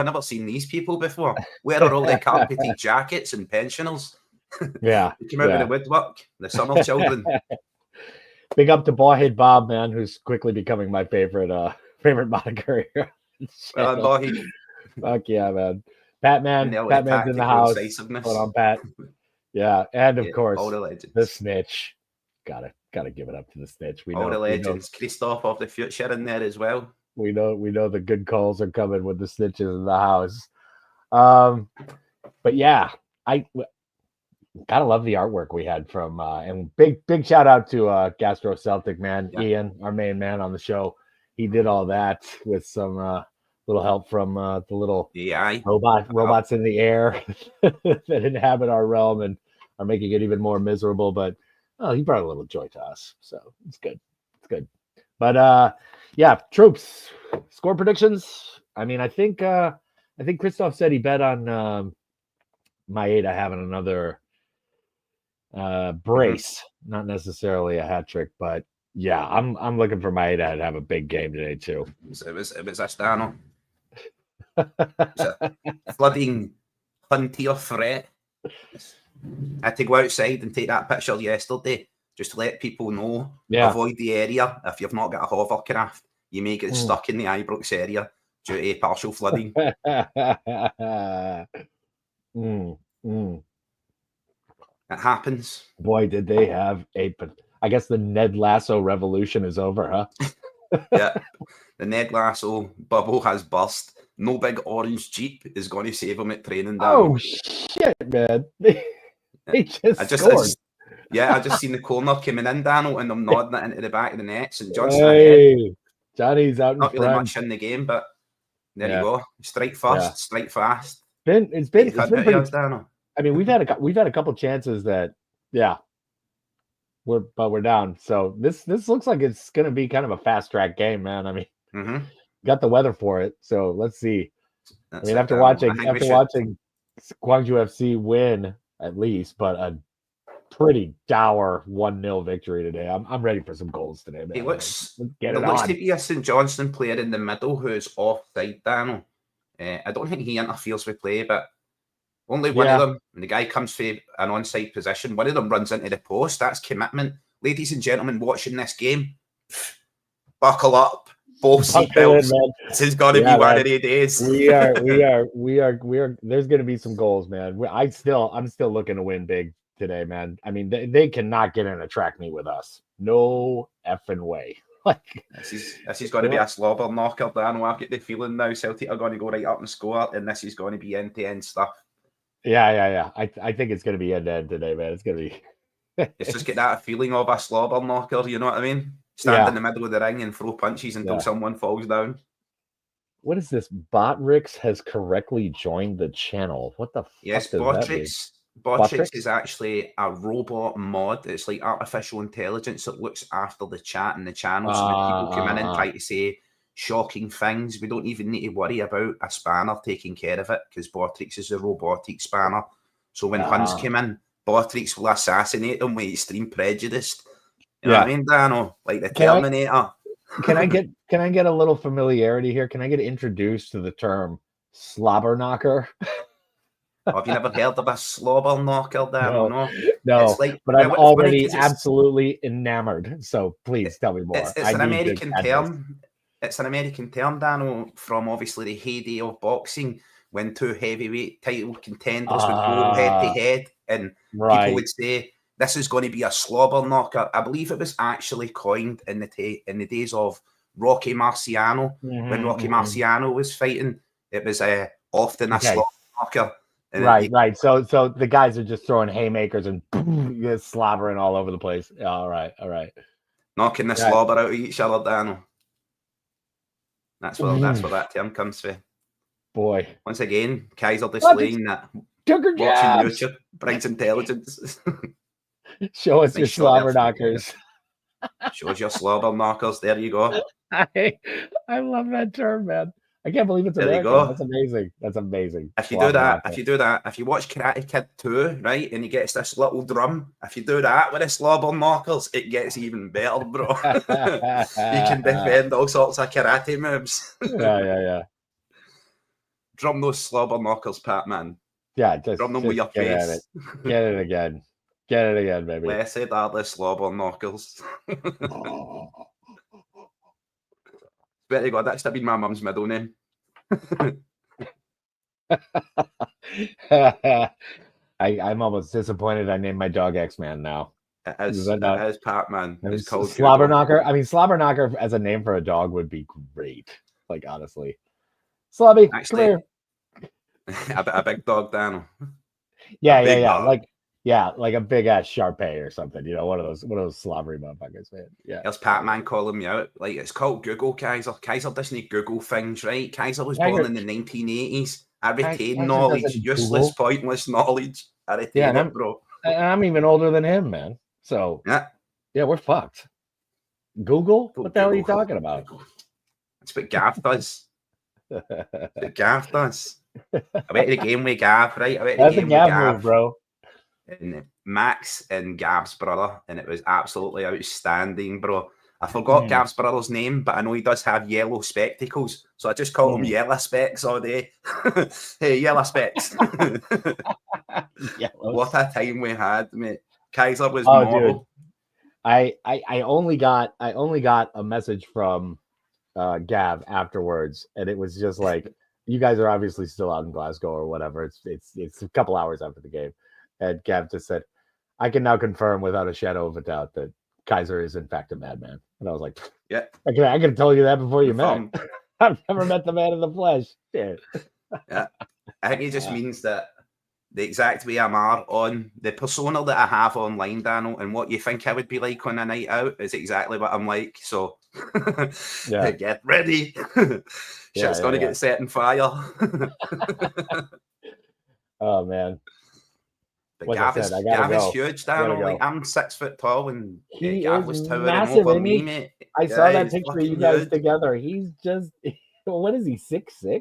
never seen these people before. Where are all the carpeted jackets and pensioners? Yeah. They came out of the woodwork, the summer children. Big up to Ballhead Bob, man, who's quickly becoming my favorite moniker here. Well, Ballhead. Fuck yeah, man. Patman's in the house. Hold on, Pat. Yeah, and of course, all the legends. The Snitch. Gotta give it up to the Snitch. All the legends. Christoph of the future in there as well. We know the good calls are coming with the Snitches in the house. But yeah, I gotta love the artwork we had from and big shout out to Gastro Celtic, man. Yeah. Ian, our main man on the show. He did all that with some little help from the little robots in the air that inhabit our realm and are making it even more miserable. But he brought a little joy to us, so it's good. But yeah, troops score predictions. I mean, I think Christoph said he bet on Maeda having another brace, not necessarily a hat trick, but yeah, I'm looking for Maeda to have a big game today too. It was Astano. Flooding Hunter threat. I had to go outside and take that picture yesterday just to let people know. Avoid the area. If you've not got a hovercraft, you may get stuck in the Ibrox area due to partial flooding. It happens. Boy, did they have I guess the Ned Lasso revolution is over, huh? Yeah, the Ned Lasso bubble has burst. No big orange Jeep is going to save him at training. Oh shit, man! They just scored. I just seen the corner coming in, Daniel, and I'm nodding it into the back of the nets. And Johnstone, Johnny's out in not front. really much in the game, but there you go. Strike first, strike fast. It's been pretty. Daniel. I mean, we've had a couple chances that, we're down. So this looks like it's going to be kind of a fast track game, man. I mean, got the weather for it. So let's see. After watching Guangzhou FC win at least, but a pretty dour 1-0 victory today. I'm ready for some goals today, man. It looks to be a St. Johnstone player in the middle who's offside, Daniel. I don't think he interferes with play, but only one of them, when the guy comes for an onside position, one of them runs into the post. That's commitment. Ladies and gentlemen watching this game, buckle up. Both seatbelts. This is going to be one of the days. We are. There's going to be some goals, man. I'm still looking to win big today, man. I mean, they cannot get in a track meet with us. No effing way. Like this is going to be a slobber knocker, Dan. I've got the feeling now Celtic are going to go right up and score, and this is going to be end-to-end stuff. Yeah. I think it's going to be end-to-end today, man. It's going to be. It's just get that feeling of a slobber knocker. You know what I mean? Stand in the middle of the ring and throw punches until someone falls down. What is this? Botrix has correctly joined the channel. What the fuck does that mean? Botrix is actually a robot mod. It's like artificial intelligence that looks after the chat and the channel. So when people come in and try to say shocking things, we don't even need to worry about a spanner taking care of it because Botrix is a robotic spanner. So when Huns come in, Botrix will assassinate them with extreme prejudice. You know what I mean, Dano? Like the Terminator. Can I get a little familiarity here? Can I get introduced to the term slobber knocker? Have you never heard of a slobber knocker, Dano? No. But I'm already absolutely enamored. So please tell me more. It's an American term. It's an American term, Dano, from obviously the heyday of boxing when two heavyweight title contenders would go head to head, and people would say, this is going to be a slobber knocker. I believe it was actually coined in the days of Rocky Marciano. When Rocky Marciano was fighting, it was often a slobber knocker. Right. So the guys are just throwing haymakers and slobbering all over the place. All right. Knocking the slobber out of each other, Dano. That's where that term comes from. Boy. Once again, Kaiser displaying that watching YouTube brings intelligence. Show us your slobber knockers. Shows your slobber knockers. There you go. I love that term, man. I can't believe it's American. There you go. That's amazing. If you do that, if you watch Karate Kid 2, right, and he gets this little drum, if you do that with the slobber knockers, it gets even better, bro. You can defend all sorts of karate moves. Yeah. Drum those slobber knockers, Pat, man. Yeah, just drum them with your face. Get it again. Get it again, baby. Blessed are the slobber knockers. Swear to God, that should have been my mum's middle name. I'm almost disappointed I named my dog X-Man now. It is Pat, man. It's called Slobber Knocker. I mean, Slobber Knocker as a name for a dog would be great. Like, honestly. Slobby, actually, come here. A big dog, Daniel. Yeah. Dog. Like a big ass Shar-Pei or something. You know, one of those slobbery motherfuckers, man. Yeah. There's Pat Man calling me out. Like, it's called Google, Kaiser. Kaiser doesn't Google things, right? Kaiser was born in the 1980s. I retain knowledge, useless, pointless knowledge. I retain it, bro. I'm even older than him, man. So yeah, we're fucked. Google? What the hell are you talking about? That's what Gav does. Gav does. I went to the game with Gav, right? That's a Gav move, bro. And Max and Gav's brother, and it was absolutely outstanding, bro. I forgot Gav's brother's name, but I know he does have yellow spectacles, so I just call him Yellow Specs all day. Hey, Yellow Specs. What a time we had, mate. Kaiser was mortal. Dude. I only got a message from Gav afterwards, and it was just like, you guys are obviously still out in Glasgow or whatever. It's a couple hours after the game, and Gav just said, I can now confirm without a shadow of a doubt that Kaiser is in fact a madman. And I was like, yeah, I could have told you that before you met. I've never met the man in the flesh. Shit. Yeah, I think it just means that the exact way I'm on the persona that I have online, Daniel, and what you think I would be like on a night out is exactly what I'm like. So get ready. Shit's gonna get set on fire. Oh man. But Gav is huge, Daniel. Like, I'm 6 foot tall, and Gav was towering over me, mate. I saw that picture of you guys together. He's just, what is he, 6'6"?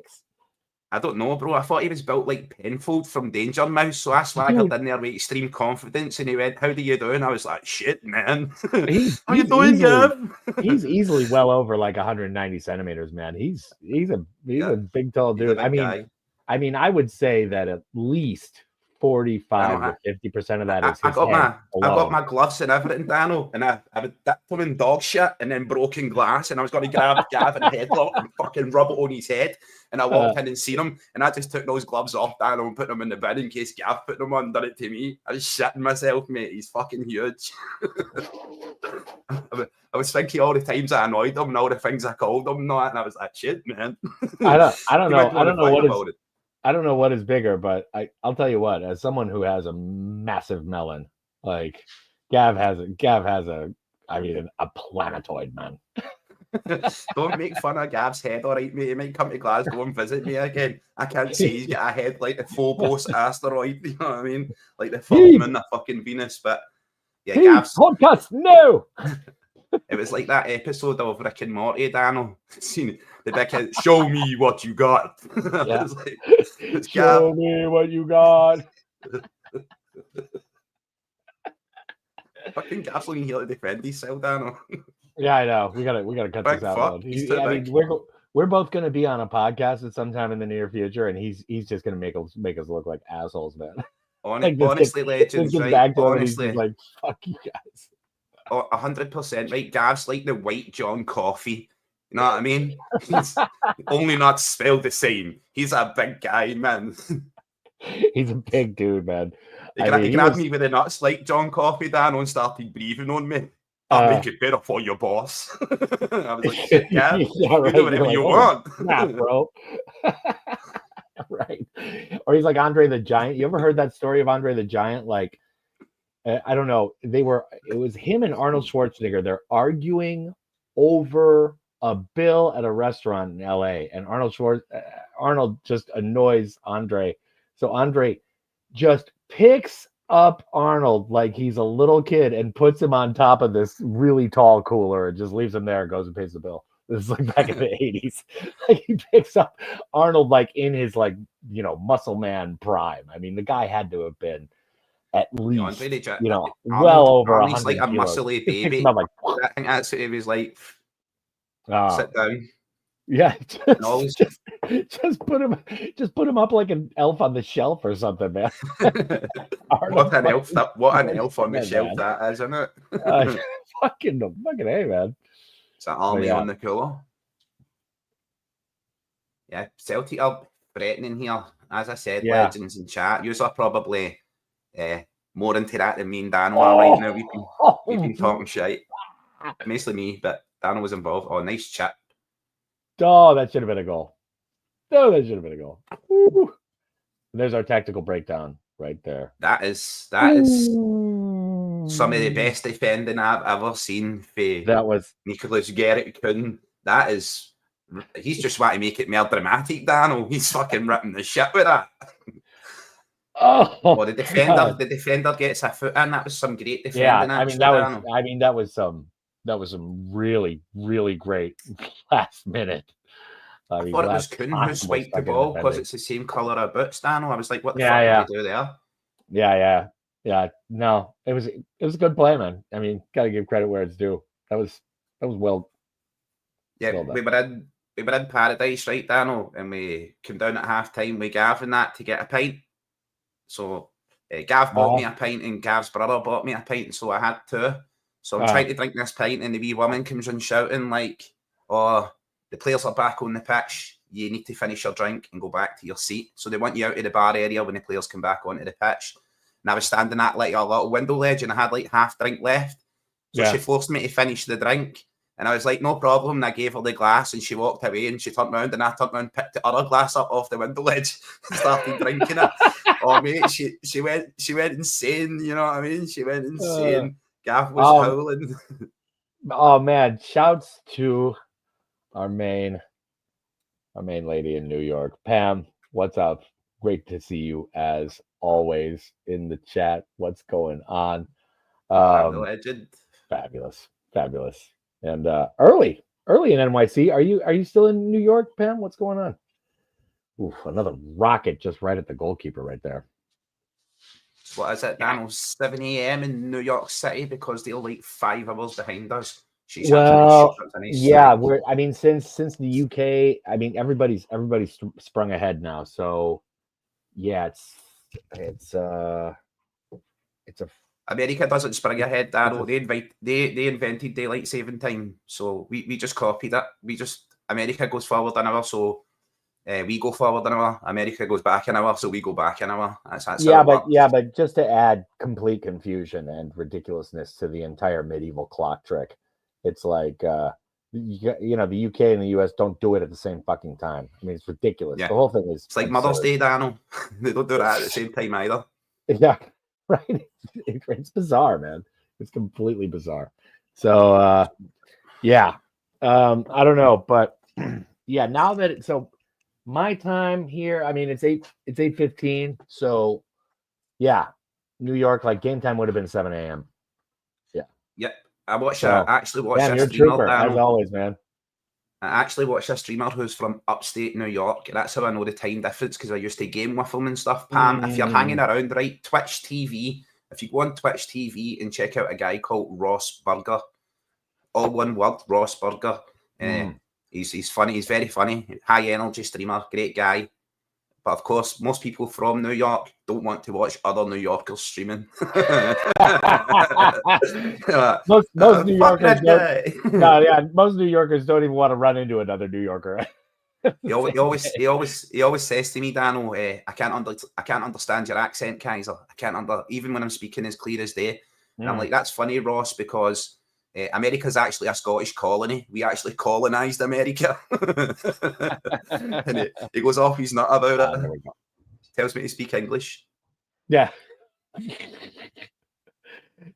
I don't know, bro. I thought he was built like Penfold from Danger Mouse, so I swaggered in there with extreme confidence, and he went, "How do you do?" And I was like, "Shit, man. How you doing, Gav?" He's easily well over like 190 centimeters, man. He's a big, tall dude. I mean, I would say that at least 45 to 50% of that is his I got my gloves and everything, Daniel, and I would dip them in dog shit and then broken glass, and I was going to grab Gav and headlock and fucking rub it on his head, and I walked in and seen him, and I just took those gloves off, Daniel, and put them in the bin in case Gav put them on, done it to me. I was shitting myself, mate. He's fucking huge. I was thinking all the times I annoyed him and all the things I called him and all that, and I was like, shit, man. I don't know what is bigger, but I'll tell you what, as someone who has a massive melon, like Gav has a planetoid, man. Don't make fun of Gav's head, all right, mate. He might come to Glasgow and visit me again. I can't say he's got a head like the Phobos asteroid, you know what I mean? Like the full moon of fucking Venus, but yeah, Gav's podcast, no! It was like that episode of Rick and Morty, Daniel. Seen the big kid, show me what you got. Yeah. Show me what you got. Fucking Gav's looking here to defend himself, Daniel. Yeah, I know. We gotta cut this out. We're both gonna be on a podcast at some time in the near future, and he's just gonna make us look like assholes, man. Honestly, legends, right? Honestly, like, fuck you guys. 100%, right? Gav's like the White John coffee. You know what I mean? He's only not spelled the same. He's a big guy, man. He's a big dude, man. He grabbed me with the nuts like John Coffee, Dan, and started breathing on me. I'll make it better for you, boss. I was like, shit, Gav, right. Do whatever you want. Nah, bro. Right. Or he's like Andre the Giant. You ever heard that story of Andre the Giant? Like, I don't know. It was him and Arnold Schwarzenegger. They're arguing over a bill at a restaurant in LA, and Arnold just annoys Andre. So Andre just picks up Arnold like he's a little kid and puts him on top of this really tall cooler and just leaves him there and goes and pays the bill. This is like back in the 80s. Like, he picks up Arnold like in his, like, you know, muscle man prime. I mean, the guy had to have been at least, well over 100 like a muscly baby. I think that's what it was like. Sit down. Yeah, always just put him up like an elf on the shelf or something, man. What an elf on the shelf that is, isn't it? fucking hey, man. It's an army on the cooler. Yeah, Celtic are threatening here. As I said, legends in chat. You're probably more into that than me and Dano are right now. We've been talking shit. Mostly me, but Dano was involved. Oh, nice chip. Oh, that should have been a goal. No, that should have been a goal. Woo. There's our tactical breakdown right there. That is some of the best defending I've ever seen for Nicholas Gerrit Kuhn. That is, he's just trying to make it more dramatic, Dano. He's fucking ripping the shit with that. The defender gets a foot in. That was some great defending. Yeah, that was some really, really great last minute. I thought it was Kuhn who swiped the ball because it's the same colour of boots, Dano. I was like, what the fuck did he do there? Yeah. No, it was a good play, man. I mean, gotta give credit where it's due. That was well. Yeah, well we were in Paradise, right, Dano, and we came down at half time with Gav and that to get a pint. So Gav bought me a pint and Gav's brother bought me a pint, so I had two. So I'm trying to drink this pint and the wee woman comes in shouting like, oh, the players are back on the pitch. You need to finish your drink and go back to your seat. So they want you out of the bar area when the players come back onto the pitch. And I was standing at like a little window ledge and I had like half drink left. So she forced me to finish the drink. And I was like, no problem. And I gave her the glass and she walked away and she turned around and I turned around, picked the other glass up off the window ledge and started drinking it. Oh, mate, she went insane. You know what I mean? She went insane. Gav was howling. Oh, man. Shouts to our main lady in New York. Pam, what's up? Great to see you as always in the chat. What's going on? The legend. Fabulous. And early in NYC. Are you still in New York, Pam? What's going on? Oof, another rocket just right at the goalkeeper right there. What is it, Daniel? 7 a.m. in New York City because they're like 5 hours behind us. Since the UK, I mean everybody's sprung ahead now. So yeah, it's a America doesn't spring ahead, Darryl. They invented daylight saving time, so we just copied it. America goes forward an hour, so we go forward an hour. America goes back an hour, so we go back an hour. That's but just to add complete confusion and ridiculousness to the entire medieval clock trick, it's like the UK and the US don't do it at the same fucking time. I mean, it's ridiculous. Yeah. The whole thing is it's like absurd. Mother's Day, Daniel. They don't do that at the same time either. Yeah. Right, it's bizarre, man. It's completely bizarre. So, I don't know, but yeah. Now that my time here, I mean, it's 8:15. So, yeah, New York, like game time would have been 7 a.m. Yeah. Yep. I actually watched a streamer, as always, man. I actually watched a streamer who's from upstate New York. That's how I know the time difference because I used to game with him and stuff. Pam, if you're hanging around, right, Twitch TV. If you go on Twitch TV and check out a guy called Ross Burger, all one word, Ross Burger. He's funny. He's very funny. High energy streamer, great guy. But of course, most people from New York don't want to watch other New Yorkers streaming. most New Yorkers most New Yorkers don't even want to run into another New Yorker. He always says to me, Dano, I can't understand your accent, Kaiser. Even when I'm speaking as clear as day. And I'm like, that's funny, Ross, because America's actually a Scottish colony. We actually colonized America. And he goes off his nut about it. Tells me to speak English. Yeah.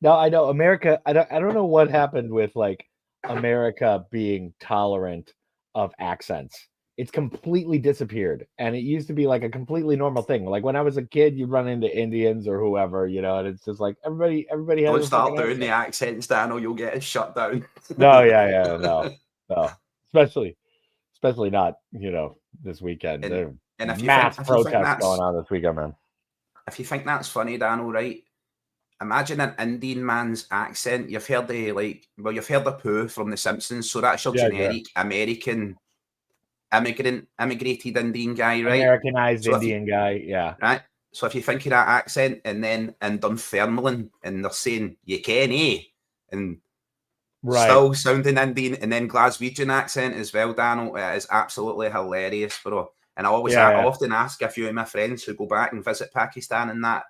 No, I know America. I don't know what happened with like America being tolerant of accents. It's completely disappeared, and it used to be like a completely normal thing. Like when I was a kid, you'd run into Indians or whoever, and it's just like everybody has. Don't start doing the accents, Dan, or you'll get it shut down. No, especially not this weekend. And if you mass protests going on this weekend, man. If you think that's funny, Daniel, right? Imagine an Indian man's accent. You've heard the Pooh from The Simpsons, so that's your generic American immigrated Indian guy, right? Americanized Indian guy, yeah. Right. So if you think of that accent, and then in Dunfermline, and they're saying "you can," and still sounding Indian, and then Glaswegian accent as well, Daniel, it is absolutely hilarious, bro. And I often ask a few of my friends who go back and visit Pakistan and that,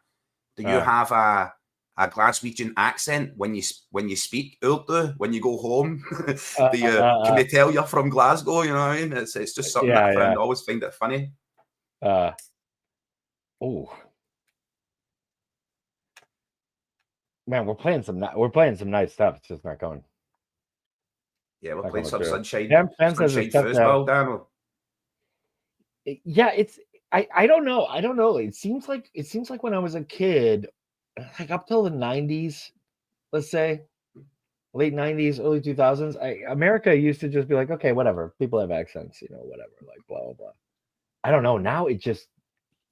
do you have a Glaswegian accent when you speak Urdu when you go home? Can they tell you're from Glasgow? You know what I mean? It's just something that I always find it funny. Man, we're playing some nice stuff. It's just not going. Yeah, we're playing some sunshine foosball, Daniel. Yeah, it's I don't know. It seems like when I was a kid, like up till the 90s, let's say, late 90s, early 2000s, America used to just be like, okay, whatever. People have accents, whatever, like blah blah blah. I don't know. Now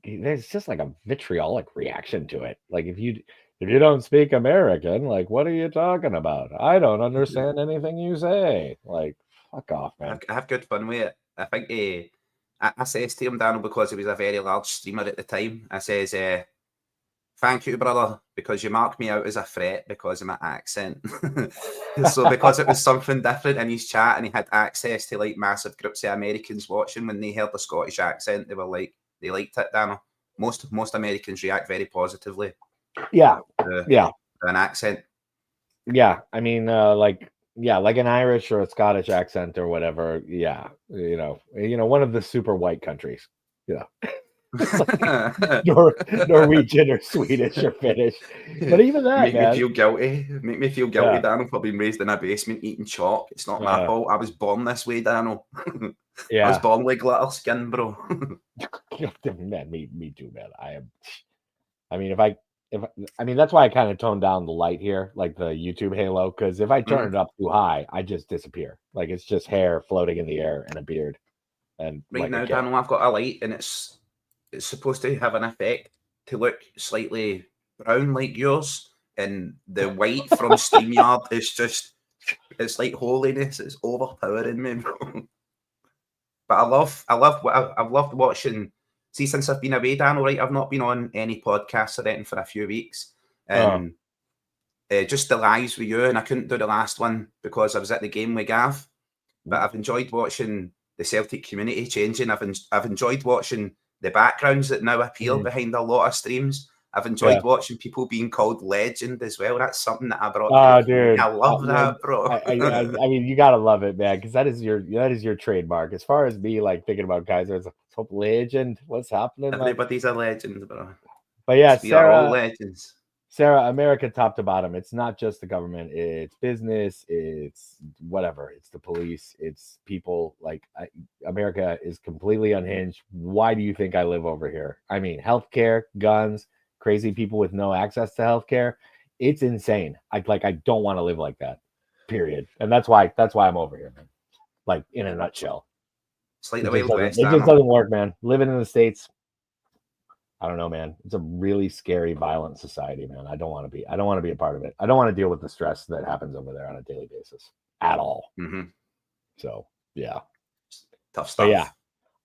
there's just like a vitriolic reaction to it. Like if you don't speak American, like what are you talking about? I don't understand anything you say. Like fuck off, man. I have good fun with it. I think I says to him, Daniel, because he was a very large streamer at the time, I says, thank you, brother, because you marked me out as a threat because of my accent. So because it was something different in his chat, and he had access to like massive groups of Americans watching, when they heard the Scottish accent, they were like, they liked it, Daniel. Most Americans react very positively. Yeah. An accent. Yeah. I mean, like an Irish or a Scottish accent or whatever. Yeah. One of the super white countries. Like Norwegian or Swedish or Finnish. But even that, Make me feel guilty, Daniel, for being raised in a basement eating chalk. It's not my fault. I was born this way, Daniel. I was born with glitter skin, bro. Man, me too, man. I mean, that's why I kind of toned down the light here, like the YouTube halo, because if I turn it up too high, I just disappear. Like it's just hair floating in the air and a beard. And right now, Daniel, I've got a light, and it's supposed to have an effect to look slightly brown like yours, and the white from StreamYard is just, it's like holiness. It's overpowering me, bro. But I've loved watching. See, since I've been away, Daniel, right, I've not been on any podcasts or anything for a few weeks, and just the lives with you, and I couldn't do the last one because I was at the game with Gav. But I've enjoyed watching the Celtic community changing. I've enjoyed watching the backgrounds that now appear behind a lot of streams. I've enjoyed watching people being called legend as well. That's something that I brought. Oh, dude, I love that, bro. I mean, you gotta love it, man, because that is your trademark. As far as me, like thinking about guys, there's a legend. What's happening? Everybody's a legend, bro. But yeah, we are all legends. Sarah, America, top to bottom. It's not just the government. It's business. It's whatever. It's the police. It's people. Like America is completely unhinged. Why do you think I live over here? I mean, healthcare, guns, crazy people with no access to healthcare. It's insane. I don't want to live like that. Period. And that's why I'm over here, man. Like in a nutshell. It's like the Wild West. It just doesn't work, man. Living in the States, I don't know, man. It's a really scary, violent society, man. I don't want to be a part of it. I don't want to deal with the stress that happens over there on a daily basis at all. Mm-hmm. So yeah, tough stuff. But yeah,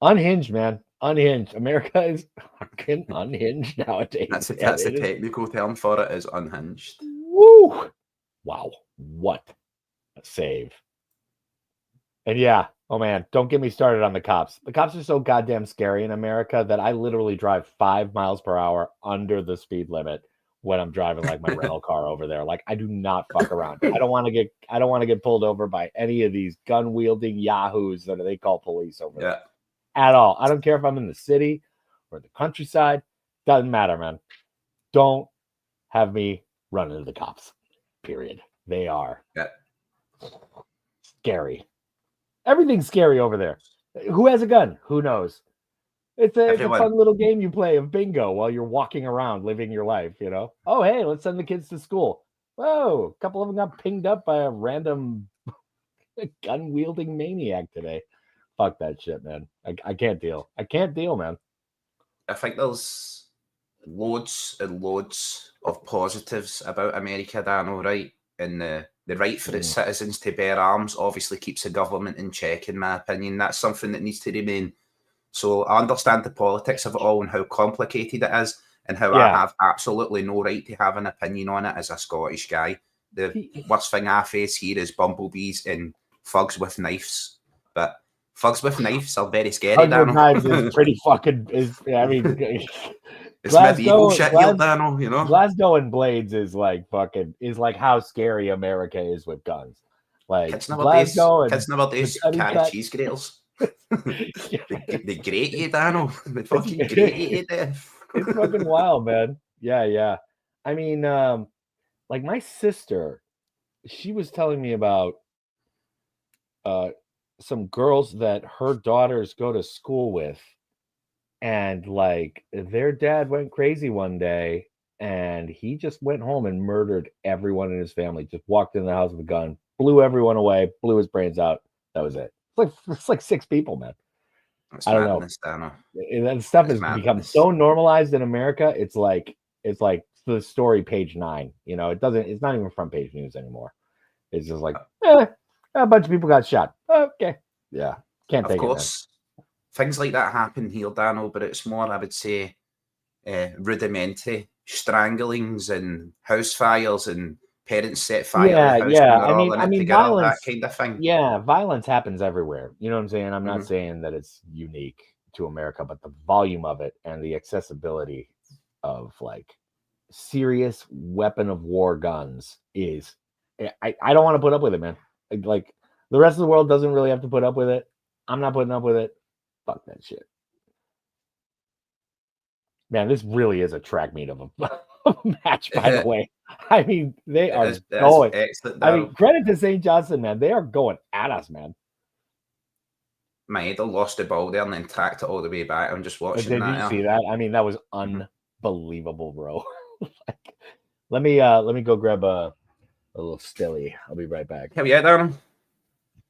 unhinged, man. Unhinged. America is fucking unhinged nowadays. That's the technical term for it, is unhinged. Woo! Wow, what a save! And yeah. Oh man, don't get me started on the cops. The cops are so goddamn scary in America that I literally drive 5 miles per hour under the speed limit when I'm driving like my rental car over there. Like I do not fuck around. I don't want to get pulled over by any of these gun wielding yahoos that they call police over there. At all. I don't care if I'm in the city or the countryside. Doesn't matter, man. Don't have me run into the cops. Period. They are scary. Everything's scary over there. Who has a gun? Who knows? It's a fun little game you play of bingo while you're walking around living your life, Oh, hey, let's send the kids to school. Whoa, a couple of them got pinged up by a random gun-wielding maniac today. Fuck that shit, man. I can't deal. I can't deal, man. I think there's loads and loads of positives about America, Daniel, right? And the right for its citizens to bear arms obviously keeps the government in check, in my opinion. That's something that needs to remain. So I understand the politics of it all and how complicated it is, and how I have absolutely no right to have an opinion on it as a Scottish guy. The worst thing I face here is bumblebees and thugs with knives. But thugs with knives are very scary, thugs Dano. with knives is pretty fucking, I mean... It's medieval shit here, Dano, you know? Glasgow and Blades is like how scary America is with guns. Like kids Glasgow nowadays carry cheese graters. they grate you, Dano. They fucking grate you to death. It's fucking wild, man. Yeah. I mean, like my sister, she was telling me about some girls that her daughters go to school with, and like their dad went crazy one day and he just went home and murdered everyone in his family. Just walked in the house with a gun, blew everyone away, blew his brains out. That was it. It's like 6 people, man. I don't know. That stuff has become so normalized in America. It's like the story page 9. You know, it's not even front page news anymore. It's just like a bunch of people got shot. Okay, yeah, can't take it. Of course, things like that happen here, Dano, but it's more, I would say, rudimentary stranglings and house fires and parents set fire to the house when they're all in it together, violence, that kind of thing. Yeah, violence happens everywhere. You know what I'm saying? I'm not saying that it's unique to America, but the volume of it and the accessibility of like serious weapon of war guns is, I don't want to put up with it, man. Like the rest of the world doesn't really have to put up with it. I'm not putting up with it. Fuck that shit. Man, this really is a track meet of a match, by the way. I mean, they are going. I mean, credit to St. Johnstone, man. They are going at us, man. My idol lost the ball there and then tracked it all the way back. I'm just watching that. Did you see that? I mean, that was unbelievable, bro. Like, let me go grab a little stilly. I'll be right back. Hell yeah, Darren.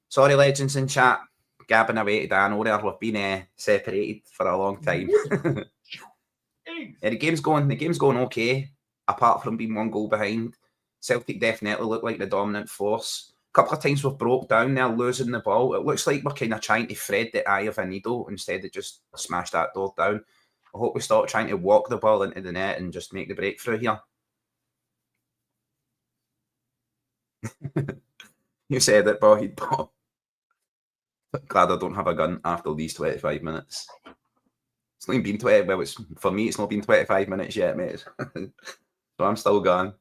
Sorry, legends in chat. Gabbing away to Dan there. We've been separated for a long time. The game's going okay, apart from being 1 goal behind. Celtic definitely look like the dominant force. A couple of times we've broke down there, losing the ball. It looks like we're kind of trying to thread the eye of a needle instead of just smash that door down. I hope we stop trying to walk the ball into the net and just make the breakthrough here. You said it, Boyd. Glad I don't have a gun after these 25 minutes. It's not even been 20. Well, for me, it's not been 25 minutes yet, mate. So I'm still gone.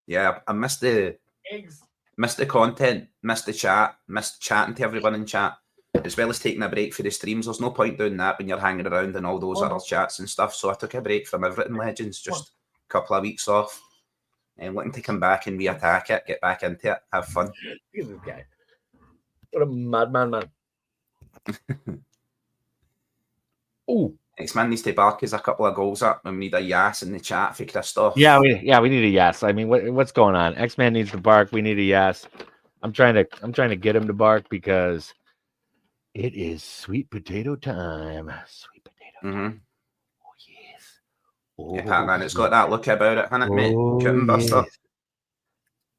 Yeah, I missed the content, missed the chat, missed chatting to everyone in chat, as well as taking a break for the streams. There's no point doing that when you're hanging around in all those other chats and stuff. So I took a break from everything, legends, just a couple of weeks off, and looking to come back and re-attack it, get back into it, have fun. Look at this guy. What a madman, man. Oh, X-Man needs to bark us a couple of goals up, and we need a yes in the chat for Christoph. Yeah, we need a yes. I mean, what's going on? X-Man needs to bark. We need a yes. I'm trying to get him to bark because it is sweet potato time. Sweet potato time. Oh yes. Oh, yeah, man, it's got that look about it, hasn't it, mate? Kitten buster. Yes.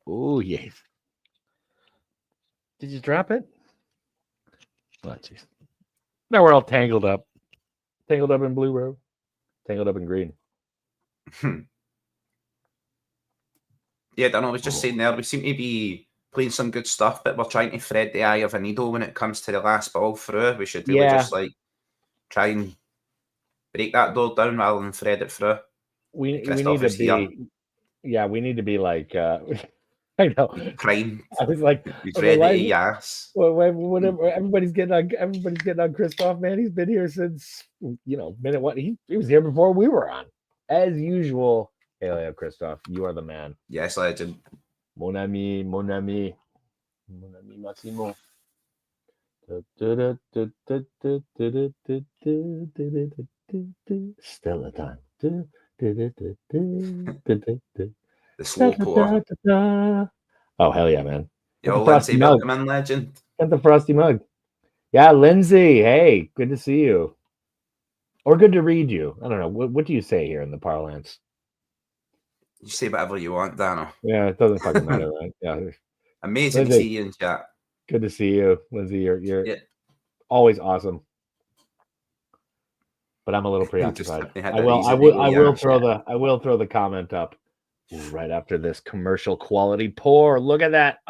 Oh yes. Did you drop it? Oh, jeez. Now we're all tangled up. Tangled up in blue, bro. Tangled up in green. Yeah, I don't know. I was just saying there, we seem to be playing some good stuff, but we're trying to thread the eye of a needle when it comes to the last ball through. We should really just like try and break that door down rather than thread it through. We need to be. Yeah, we need to be like. I know. Prime. I was like, he's ready. Yes. Whatever. Everybody's getting on Christoph, man. He's been here since minute one. He was here before we were on, as usual. Hey, Christoph, you are the man. Yes, legend. Mon ami, Massimo. Still a time. The slow pour. Oh, hell yeah, man. Yo, Lindsay, welcome in, legend. Get the frosty mug. Yeah, Lindsay. Hey, good to see you. Or good to read you. I don't know. What do you say here in the parlance? You say whatever you want, Dano. Yeah, it doesn't fucking matter, right? Yeah. Amazing to see you in chat. Good to see you, Lindsay. You're always awesome. But I'm a little preoccupied. I will throw the comment up right after this commercial quality pour. Look at that.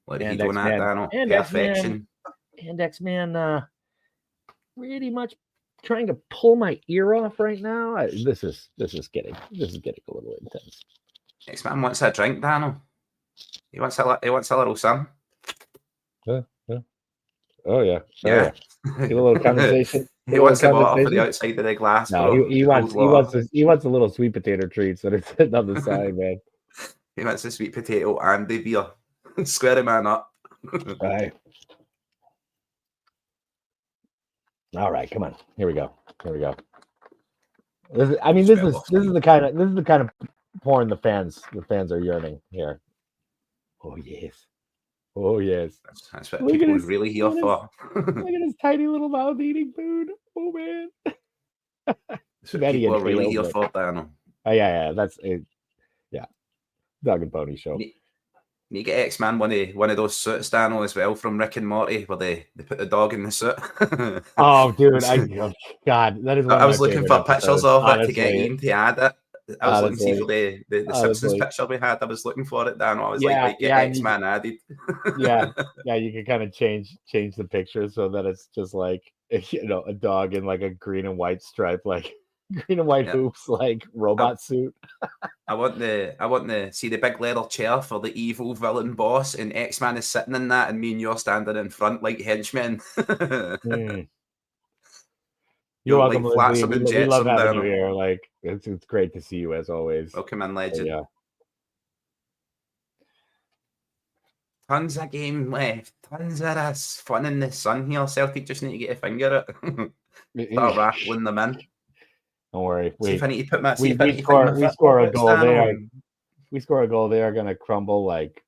What are you doing at, Dano? Perfection. And X-Man pretty much trying to pull my ear off right now. This is getting a little intense. X-Man wants a drink, Dano. He wants a little sun. Yeah. Oh yeah. Get a little condensation. He wants the water for the outside of the glass. No, he wants a little sweet potato treats that are sitting on the side, man. He wants the sweet potato and the beer. Square him man up. Right. All right, come on. Here we go. This is the kind of porn the fans are yearning here. Oh yes. That's what people are really here for. Look at his tiny little mouth eating food. Oh man. That's what people are really here for, Dano. Oh yeah. That's it. Yeah. Dog and Pony show. You get X-Man one of those suits, Dano, as well, from Rick and Morty, where they put the dog in the suit. Oh, dude, God, that is. I was looking for pictures of it to get Ian to add it. I was looking to see for the Simpsons picture we had. I was looking for it, Dano. I was get X-Man added. yeah, you can kind of change the picture so that it's just like a dog in like a green and white stripe, like green and white hoops, like robot suit. I want to see the big leather chair for the evil villain boss, and X-Man is sitting in that, and me and you're standing in front like henchmen. You're welcome, Lindsay. We love having you here. Like it's great to see you as always. Welcome in, legend. Yeah. Tons of game left. Tons of this fun in the sun here. Celtic just need to get a finger it. Start rattling them in. Don't worry. See if I need to put my. We score a goal. We score a goal. They are gonna crumble like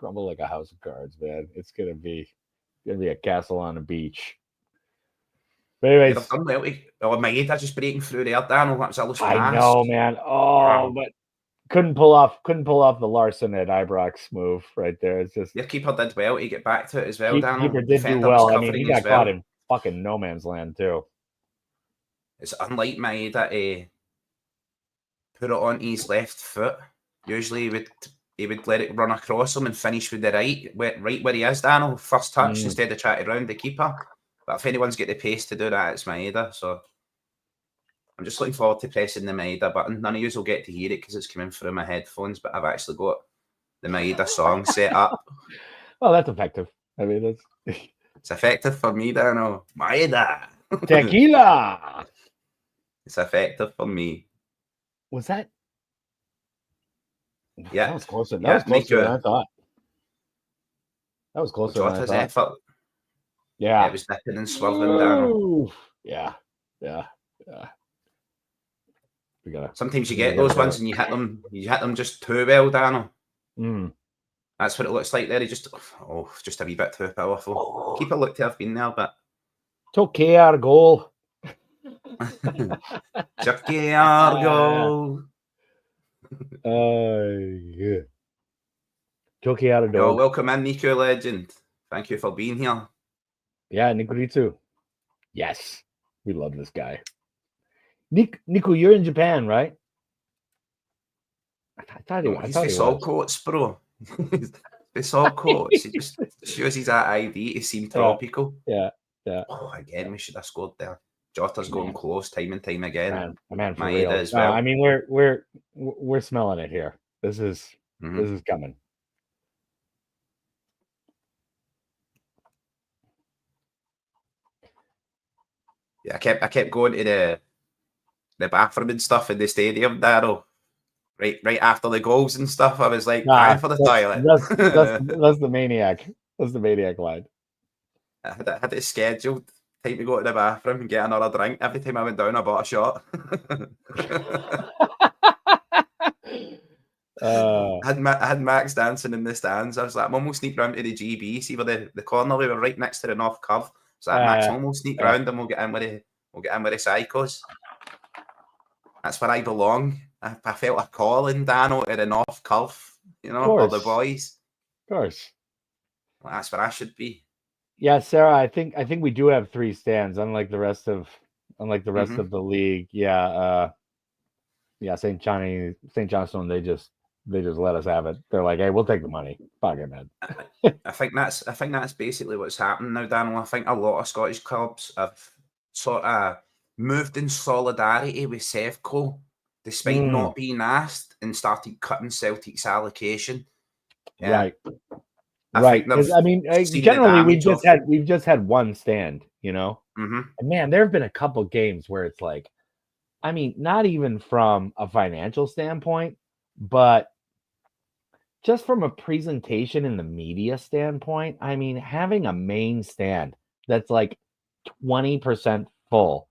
a house of cards, man. It's gonna be a castle on a beach. But anyways, Maeda just breaking through there, Daniel. That's a I know, man. But couldn't pull off the Larson at Ibrox move right there. It's just your keeper did well to get back to it as well. Daniel. Keeper did do well. I mean, he got caught in fucking no man's land too. It's unlike Maeda to put it on his left foot. Usually he would let it run across him and finish with the right where he is, Daniel. First touch instead of trying to round the keeper. But if anyone's got the pace to do that, it's Maeda. So I'm just looking forward to pressing the Maeda button. None of you will get to hear it because it's coming through my headphones, but I've actually got the Maeda song set up. Oh, that's effective. I mean, it's effective for me, Daniel. Maeda. Tequila. It's effective for me. Was that? Yeah. That was closer. That was closer than I thought. That was closer than I thought. Effort. Yeah. It was dipping and swerving down. Yeah. Sometimes you get those ones and you hit them just too well, Daniel. That's what it looks like there. He just a wee bit too powerful. Keeper looked to have been there, but Took our goal. Took our goal. Yeah. Took our goal. Welcome in, Nico Legend. Thank you for being here. Yeah, Nikuritu. Yes, we love this guy. Nico, you're in Japan, right? I thought he's all coats, bro. It's all coats. He just shows his ID to seem tropical. Yeah. Oh, again, we should have scored there. Jota's going close time and time again. Man, for real. As well. I mean, we're smelling it here. This is coming. Yeah, I kept going to the bathroom and stuff in the stadium, Daryl. Right after the goals and stuff, I was like, time for the toilet. That's the maniac. That's the maniac line. I had it scheduled. Time to go to the bathroom and get another drink. Every time I went down, I bought a shot. I had Max dancing in the stands. I was like, I'm almost sneak round to the GB. See where the corner, we were right next to the North Curve. So Max, almost sneak round and we'll get in with the psychos. That's where I belong. I felt a calling, Dano, to the North Curve, for the boys. Of course. Well, that's where I should be. Yeah, Sarah, I think we do have 3 stands, unlike the rest of the league. Yeah, St. Johnstone, they just let us have it. They're like, hey, we'll take the money. Fuck it, man. I think that's basically what's happening now, Daniel. I think a lot of Scottish clubs have sort of moved in solidarity with Sevco, despite not being asked, and started cutting Celtic's allocation. Right. Right. I mean, generally we've just had one stand, And man, there have been a couple games where it's like, I mean, not even from a financial standpoint, but just from a presentation in the media standpoint. I mean, having a main stand that's like 20% full,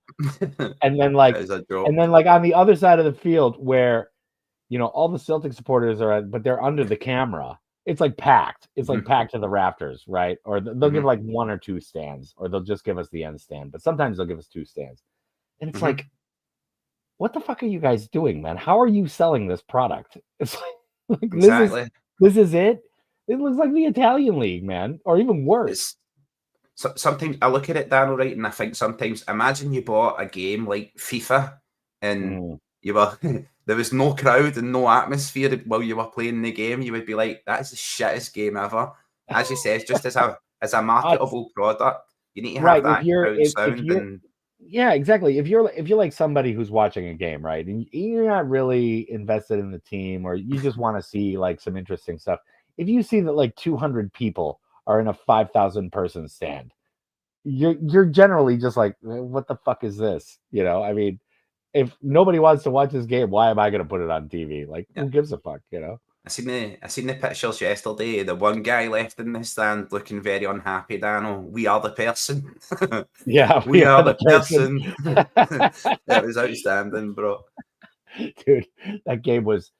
and then like on the other side of the field where all the Celtic supporters are, but they're under the camera. It's like packed. It's like packed to the rafters, right? Or they'll give like 1 or 2 stands, or they'll just give us the end stand. But sometimes they'll give us 2 stands. And it's like, what the fuck are you guys doing, man? How are you selling this product? It's like exactly. This is it? It looks like the Italian league, man, or even worse. Sometimes I look at it, Daniel, right, and I think sometimes, imagine you bought a game like FIFA and you were there was no crowd and no atmosphere while you were playing the game. You would be like, that is the shittest game ever. As you said, just as a marketable product, you need to have that crowd sound. Yeah, exactly. If you're like somebody who's watching a game, right, and you're not really invested in the team, or you just want to see like some interesting stuff, if you see that like 200 people are in a 5,000 person stand, you're generally just like, what the fuck is this? I mean, if nobody wants to watch this game, why am I going to put it on TV? Like, who gives a fuck? I seen the pictures yesterday. The one guy left in the stand looking very unhappy. Daniel, we are the person. Yeah, we are the person. That was outstanding, bro. Dude, that game was.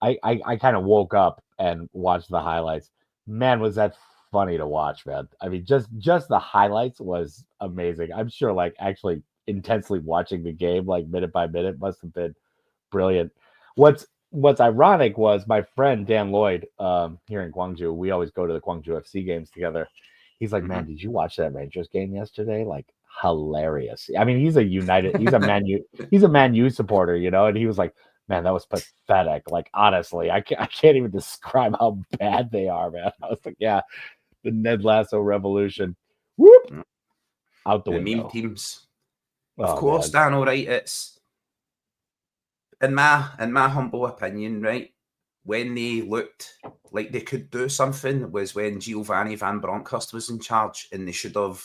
I kind of woke up and watched the highlights. Man, was that funny to watch, man. I mean, just the highlights was amazing. I'm sure, like, actually intensely watching the game, like minute by minute, must have been brilliant. What's ironic was my friend Dan Lloyd here in Gwangju. We always go to the Gwangju FC games together. He's like, man, did you watch that Rangers game yesterday? Like, hilarious. I mean, he's a Man U supporter, and he was like, man, that was pathetic. Like, honestly, I can't even describe how bad they are, man. I was like, yeah, the Ned Lasso revolution. Whoop! Out the window. Meme teams. Of course, Dan, all right. It's in my humble opinion, right? When they looked like they could do something was when Giovanni Van Bronckhorst was in charge, and they should have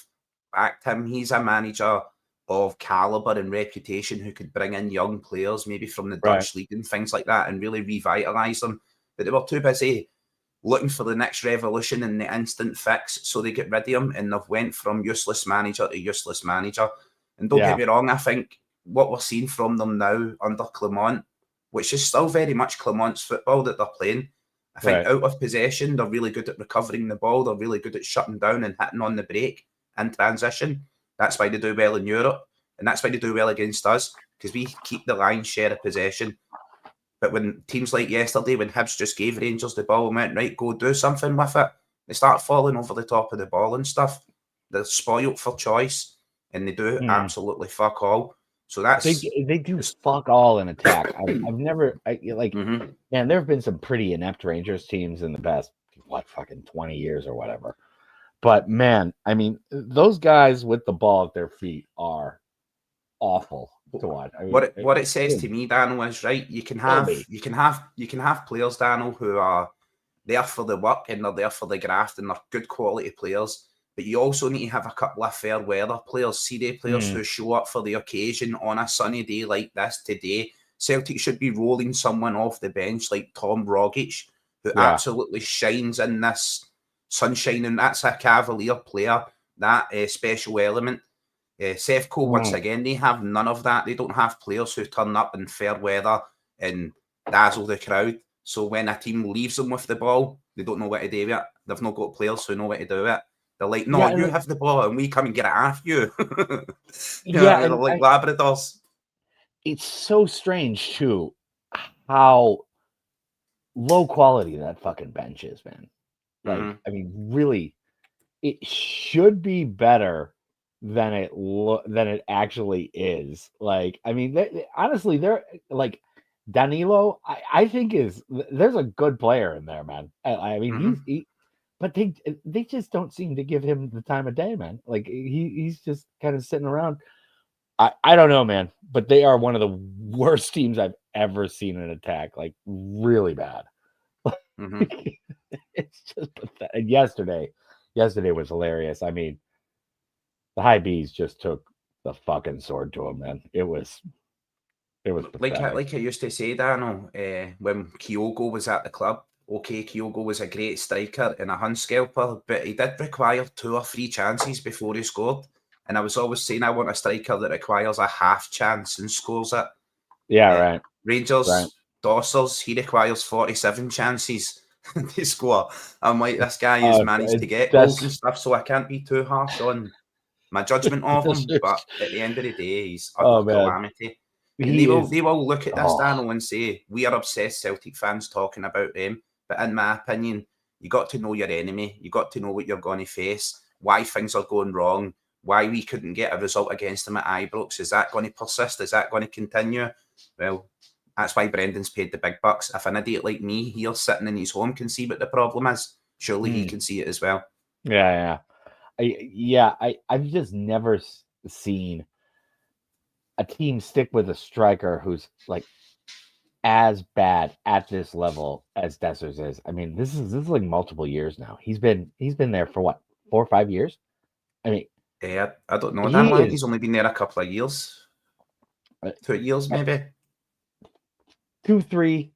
backed him. He's a manager of caliber and reputation who could bring in young players, maybe from the Dutch league and things like that, and really revitalise them. But they were too busy looking for the next revolution and the instant fix, so they get rid of him, and they've went from useless manager to useless manager. And don't get me wrong, I think what we're seeing from them now under Clement, which is still very much Clement's football that they're playing, I think out of possession, they're really good at recovering the ball, they're really good at shutting down and hitting on the break in transition. That's why they do well in Europe, and that's why they do well against us, because we keep the lion's share of possession. But when teams like yesterday, when Hibs just gave Rangers the ball and went, right, go do something with it, they start falling over the top of the ball and stuff. They're spoiled for choice, and they do absolutely fuck all. So that's they do fuck all in attack. I've never man. There have been some pretty inept Rangers teams in the past fucking 20 years or whatever. But man, I mean, those guys with the ball at their feet are awful to watch. I mean, what it says to me, Daniel, is right. You can have players, Daniel, who are there for the work and they're there for the graft and they're good quality players. But you also need to have a couple of fair weather players, CD players who show up for the occasion on a sunny day like this today. Celtic should be rolling someone off the bench like Tom Rogic, who absolutely shines in this sunshine, and that's a Cavalier player, that special element. Sevco, once again, they have none of that. They don't have players who turn up in fair weather and dazzle the crowd. So when a team leaves them with the ball, they don't know what to do with it. They've not got players who know what to do with it. They're like, no, you have the ball and we come and get it off you. They're like Labradors. It's so strange, too. how low quality that fucking bench is, man. Like, I mean, really, it should be better than it actually is. Like, I mean, honestly, they're like Danilo. I think there's a good player in there, man. I mean, but they just don't seem to give him the time of day, man. Like he's just kind of sitting around. I don't know, man, but they are one of the worst teams I've ever seen in attack. Like really bad. It's just pathetic. And yesterday was hilarious. I mean, the high B's just took the fucking sword to him, man. It was pathetic. Like I used to say, Dano, when Kyogo was at the club. Okay, Kyogo was a great striker and a hunt scalper, but he did require 2 or 3 chances before he scored. And I was always saying I want a striker that requires a half chance and scores it. Yeah, right. Rangers, right. Dossers, he requires 47 chances to score. I'm like, this guy has managed to get goals and stuff, so I can't be too harsh on my judgment of him. But at the end of the day, he's utter calamity. And they will look at this, Daniel, and say, we are obsessed Celtic fans talking about them. But in my opinion, you got to know your enemy. You got to know what you're going to face, why things are going wrong, why we couldn't get a result against them at Ibrox. Is that going to persist? Is that going to continue? Well, that's why Brendan's paid the big bucks. If an idiot like me here sitting in his home can see what the problem is, surely he can see it as well. Yeah. I've just never seen a team stick with a striker who's like as bad at this level as Dessers is. I mean, this is like multiple years now. He's been there for what, 4 or 5 years? I mean, yeah, I don't know. I think he's only been there a couple of years. 2 years, maybe. 2, 3.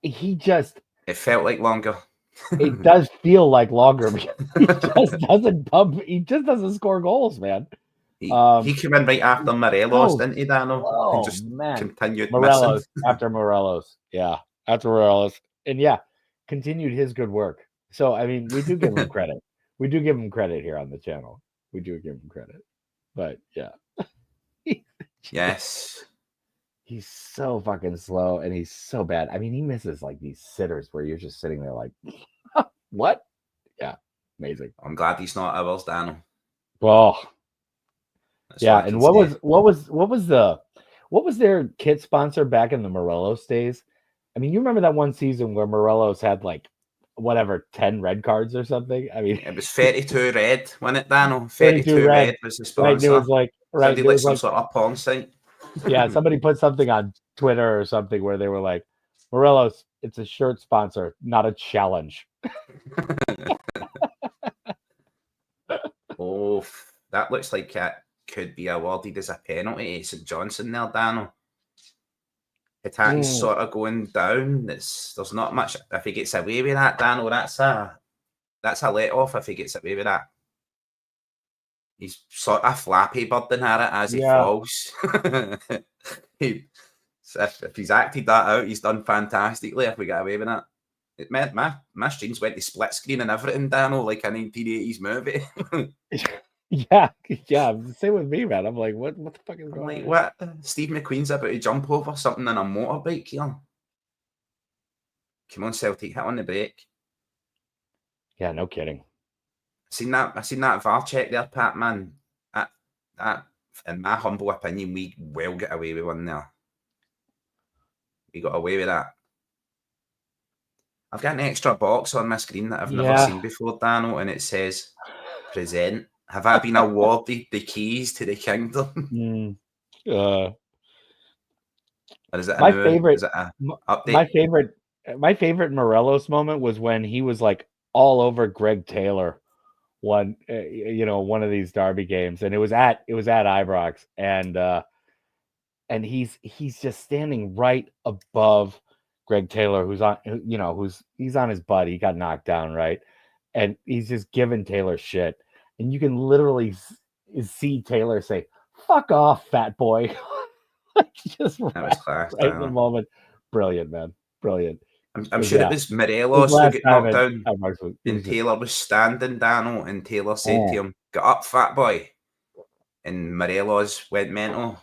It felt like longer. It does feel like longer because he just doesn't score goals, man. He came in right after Morelos, didn't he, Dano? And just continued Morelos after Morelos. Yeah, after Morelos. And continued his good work. So, I mean, we do give him credit. We do give him credit here on the channel. We do give him credit. But, yeah. Yes. He's so fucking slow and he's so bad. I mean, he misses like these sitters where you're just sitting there like, what? Yeah, amazing. I'm glad he's not ours, Dano. Well, yeah, and what was their kit sponsor back in the Morelos days? I mean, you remember that one season where Morelos had like 10 red cards or something? I mean, it was 32 red, wasn't it, Dano? 32 red was the sponsor. Right, it was like somebody lit some sort of porn site. Yeah, somebody put something on Twitter or something where they were like, Morelos, it's a shirt sponsor, not a challenge. Oh, that looks like it could be awarded as a penalty. St Johnstone there, Dano. Attack's sort of going down. There's not much. If he gets away with that, Dano, that's a let off if he gets away with that. He's sort of Flappy Birding at it as he falls. If he's acted that out, he's done fantastically if we get away with that. My streams went to split screen and everything, Dano, like a 1980s movie. Yeah, same with me, man. I'm like, what the fuck is going on? What? Steve McQueen's about to jump over something on a motorbike here. Come on, Celtic, hit on the brake. Yeah, no kidding. I seen that VAR check there, Pat, man. That, in my humble opinion, we will get away with one there. We got away with that. I've got an extra box on my screen that I've never seen before, Dano, and it says, present. Have I been awarded the keys to the kingdom? Or is it update? My favorite Morelos moment was when he was like all over Greg Taylor one of these derby games, and it was at Ibrox, and he's just standing right above Greg Taylor, who's on his butt. He got knocked down, right? And he's just giving Taylor shit. And you can literally see Taylor say, "Fuck off, fat boy." Just that was class, right in the moment. Brilliant, man. Brilliant. I'm sure it was Morelos who got knocked down. And Taylor was standing, Dano, and Taylor said to him, "Get up, fat boy." And Morelos went mental.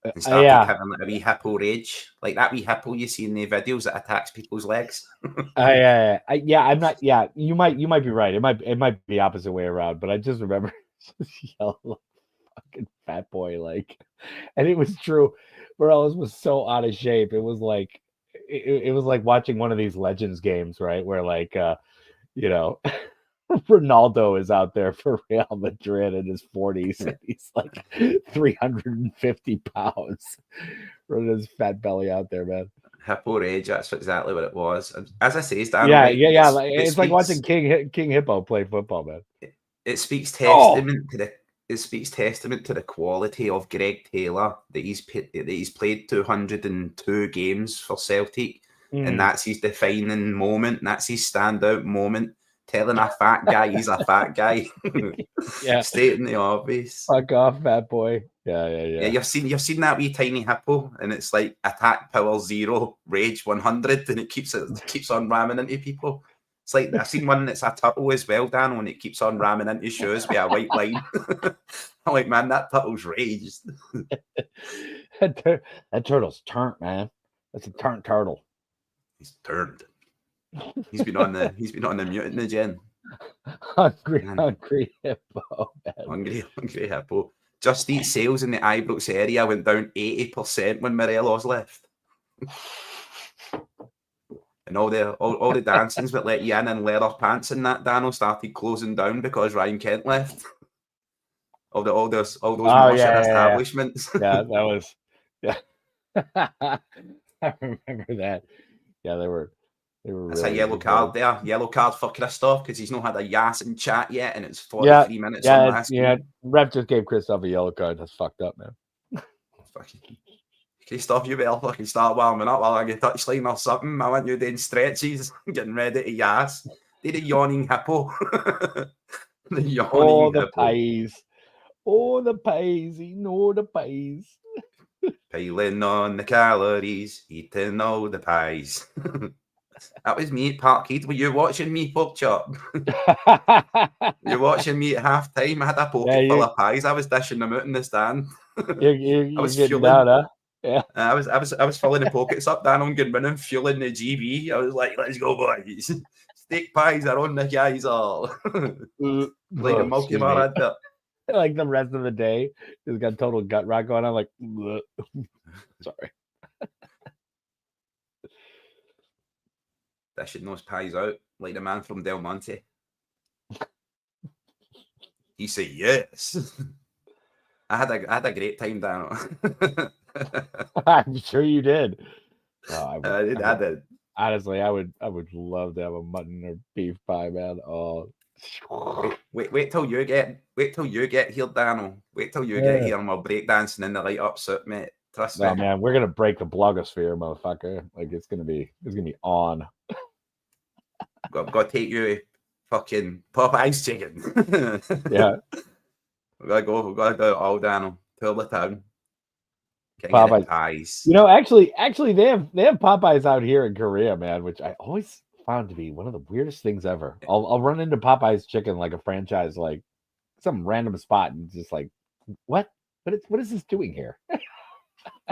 and started having like a wee hippo rage, like that wee hippo you see in the videos that attacks people's legs. I'm not. Yeah, you might be right. It might be the opposite way around. But I just remember just yelling like fucking fat boy, like, and it was true. Morales was so out of shape. It was like it was like watching one of these Legends games, right? Where like Ronaldo is out there for Real Madrid in his 40s, and he's like 350 pounds, running his fat belly out there, man. Hippo rage, that's exactly what it was. As I say, Dan, yeah, right, yeah. It's like watching King Hippo play football, man. It speaks testament to the quality of Greg Taylor that he's played 202 games for Celtic, and that's his defining moment. That's his standout moment. Telling a fat guy he's a fat guy. Stating the obvious. Fuck off, fat boy. Yeah. You've seen that wee tiny hippo, and it's like attack power 0, rage 100, and it keeps on ramming into people. It's like I've seen one that's a turtle as well, Dan, when it keeps on ramming into shoes with a white line. I'm like, man, that turtle's raged. that turtle's turned, man. That's a turned turtle. He's turned. He's been on the mutant again. Hungry hippo. Man. Hungry hippo. Just Eat sales in the Ibrox area went down 80% when Morelos left. And all the dancings that let you in leather pants and that, Daniel, started closing down because Ryan Kent left. All those establishments. Yeah, that was. Yeah, I remember that. Yeah, they were. That's really a yellow card there. Yellow card for Christoph because he's not had a yas in chat yet, and it's 43 minutes on last. Yeah, ref just gave Christoph a yellow card. That's fucked up, man. Christoph, you better fucking start warming up while I get touchline or something. I want you doing stretches, getting ready to yas. They're the yawning hippo. The yawning the hippo. pies. Oh, the pies. You know the pies. Piling on the calories, eating all the pies. That was me at Parkhead. Were you watching me, Pork Chop? You're watching me at half time. I had a pocket full of pies. I was dishing them out in the stand. I was getting down, huh? Yeah. I was filling the pockets up, Dan, on good running, fueling the GB. I was like, let's go, boys. Steak pies are on the guys all. Like a Milky Bar advert. Like the rest of the day, just got total gut rot going on. Like, sorry. Dishing those pies out like the man from Del Monte. He said yes. I had a great time, Dan. I'm sure you did. I did. Honestly, I would love to have a mutton or beef pie, man. Oh, wait till you get here, Daniel. Wait till you get here, and we'll break dancing in the light up suit, mate. Trust me. Man, we're gonna break the blogosphere, motherfucker. Like it's gonna be on. Got to take you fucking Popeye's chicken. Yeah. We gotta do it all, Daniel. Tour the town. Popeyes. You know, actually, they have Popeyes out here in Korea, man, which I always found to be one of the weirdest things ever. I'll run into Popeyes chicken like a franchise, like some random spot, and just like, what is this doing here?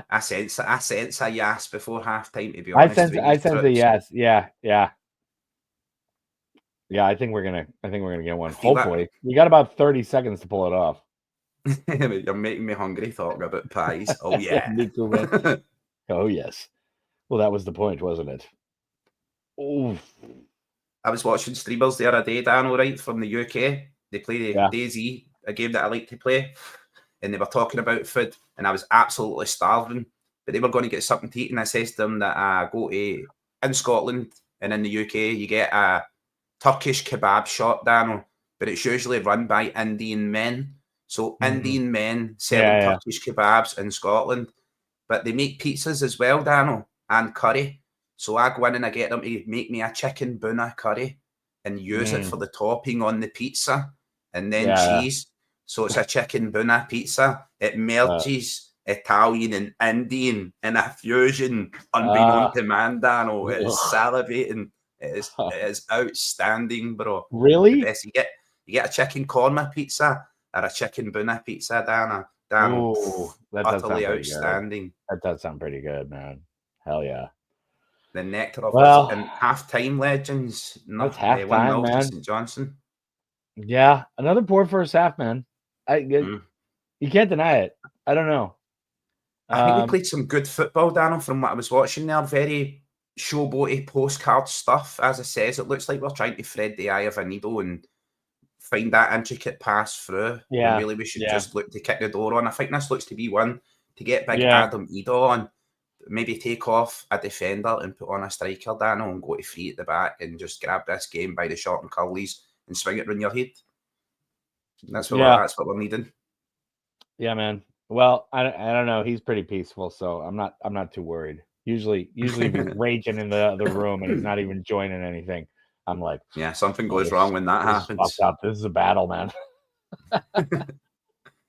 I sense a yes before halftime. To be honest, I sense a yes. Yeah. I think we're gonna get one. Hopefully, we got about 30 seconds to pull it off. You're making me hungry talking about pies. Oh yeah, me too, man. Oh yes. Well, that was the point, wasn't it? Oh, I was watching streamers the other day, Dan, right, from the UK. They play DayZ, a game that I like to play, and they were talking about food, and I was absolutely starving. But they were going to get something to eat, and I said to them that I go to in Scotland and in the UK, you get a Turkish kebab shop, Daniel, but it's usually run by Indian men. So Indian men selling Turkish kebabs in Scotland, but they make pizzas as well, Daniel, and curry. So I go in and I get them to make me a chicken buna curry and use it for the topping on the pizza, and then cheese. So it's a chicken buna pizza. It merges Italian and Indian in a fusion unbeknown to man, Daniel. It is salivating. It is outstanding, bro. Really? You get a chicken korma pizza or a chicken buna pizza, Dana. Dan. Ooh, that does sound Utterly pretty outstanding. good. That does sound pretty good, man. Hell yeah. The nectar of Well, and half-time legends. that's 1-0 halftime, to man. St Johnstone. Yeah, another poor first half, man. You can't deny it. I don't know. I think we played some good football, Daniel, from what I was watching there. Very showboaty postcard stuff. As I says, it looks like we're trying to thread the eye of a needle and find that intricate pass through. Yeah. And really, we should just look to kick the door on. I think this looks to be one to get big Yeah. Adam Ida on. Maybe take off a defender and put on a striker, Daniel, and go to free at the back and just grab this game by the short and curlies and swing it around your head. That's what we're needing. Yeah, man. Well, I don't know. He's pretty peaceful, so I'm not too worried. Usually if he's raging in the other room and he's not even joining anything, I'm like, yeah, something goes wrong when that happens. This is a battle, man.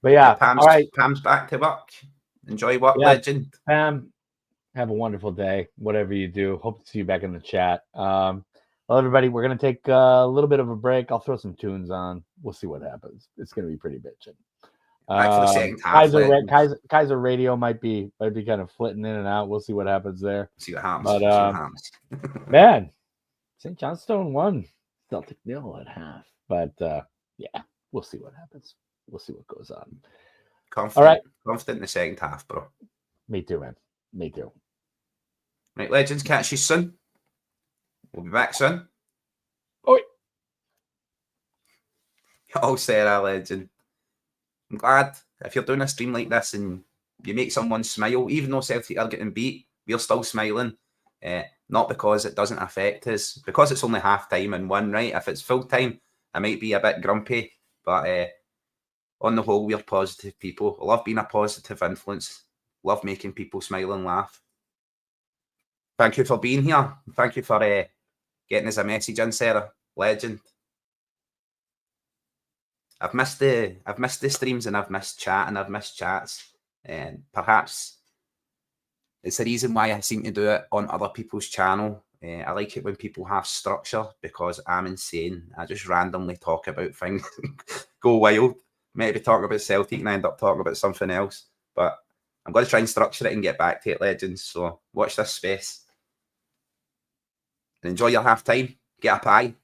But yeah, Pam's, all right. Pam's back to work. Enjoy work, Yeah, legend. Pam, have a wonderful day, whatever you do. Hope to see you back in the chat. Well, everybody, we're gonna take a little bit of a break. I'll throw some tunes on. We'll see what happens. It's gonna be pretty bitchin'. Back for the second half. Kaiser Radio might be kind of flitting in and out. We'll see what happens there. See what happens. But man, St. Johnstone won. Celtic 0 at half. But yeah, we'll see what happens. We'll see what goes on. Confident. All right. Confident in the second half, bro. Me too, man. Me too. Right, legends, catch you soon. We'll be back soon. Oi. Oh, Sarah, legend. I'm glad if you're doing a stream like this and you make someone smile, even though Celtic are getting beat, we're still smiling. Not because it doesn't affect us, because it's only half time and one, right? If it's full time, I might be a bit grumpy, but on the whole, we're positive people. I love being a positive influence. Love making people smile and laugh. Thank you for being here. Thank you for getting us a message in, Sarah. Legend. I've missed the streams and I've missed chat and I've missed chats. And perhaps it's the reason why I seem to do it on other people's channel. I like it when people have structure because I'm insane. I just randomly talk about things, go wild. Maybe talk about Celtic and I end up talking about something else. But I'm going to try and structure it and get back to it, legends. So watch this space. And enjoy your half time. Get a pie.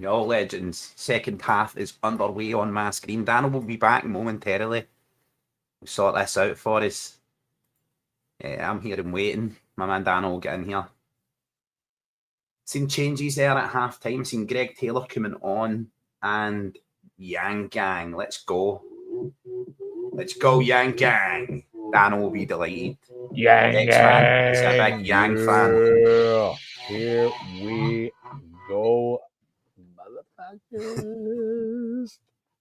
All legends. Second half is underway on my screen. Daniel will be back momentarily. We'll sort this out for us. I'm here and waiting. My man Daniel will get in here. Seen changes there at half time. Seen Greg Taylor coming on and Yang Gang. Let's go. Let's go, Yang Gang. Daniel will be delighted. Yang Gang. He's a big Yang fan. Here we go, motherfuckers.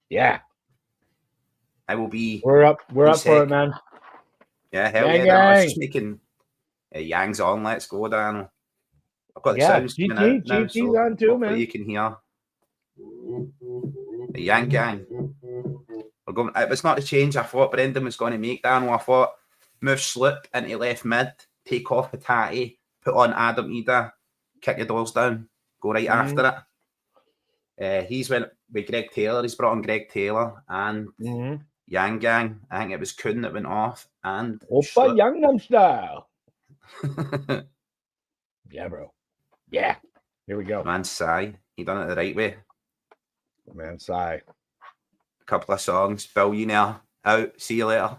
Yeah. I will be. We're up for it, man. Yeah, hell Yang yeah. I was Gang. just making Yang's on. Let's go, Daniel. I've got the sounds GT, coming out now, GT's so on too, man. you can hear the Yang Gang. We're going. It was not the change I thought Brendan was going to make, Daniel. I thought move Slip into left mid, take off Patati, put on Adam Ida, kick the doors down, go right after it. He's went with Greg Taylor. He's brought on Greg Taylor and Yang Gang. I think it was Kuhn that went off and Oppa Gangnam Style. Yeah, bro. Yeah. Here we go. Man Sai. He done it the right way. Man Sai. A couple of songs. Billionaire out. See you later.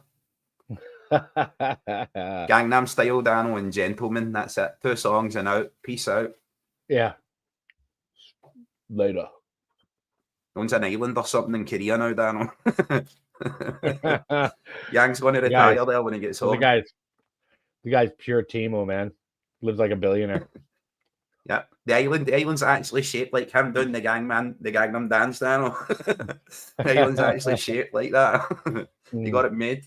Gangnam Style, Daniel, and Gentleman. That's it. 2 songs and out. Peace out. Yeah. Later. Owns an island or something in Korea now, Daniel. Yang's going to retire there when he gets home. The guy's pure Timo, man. Lives like a billionaire. Yeah. The island's actually shaped like him doing the Gangnam dance, Daniel. The island's actually shaped like that. He got it made.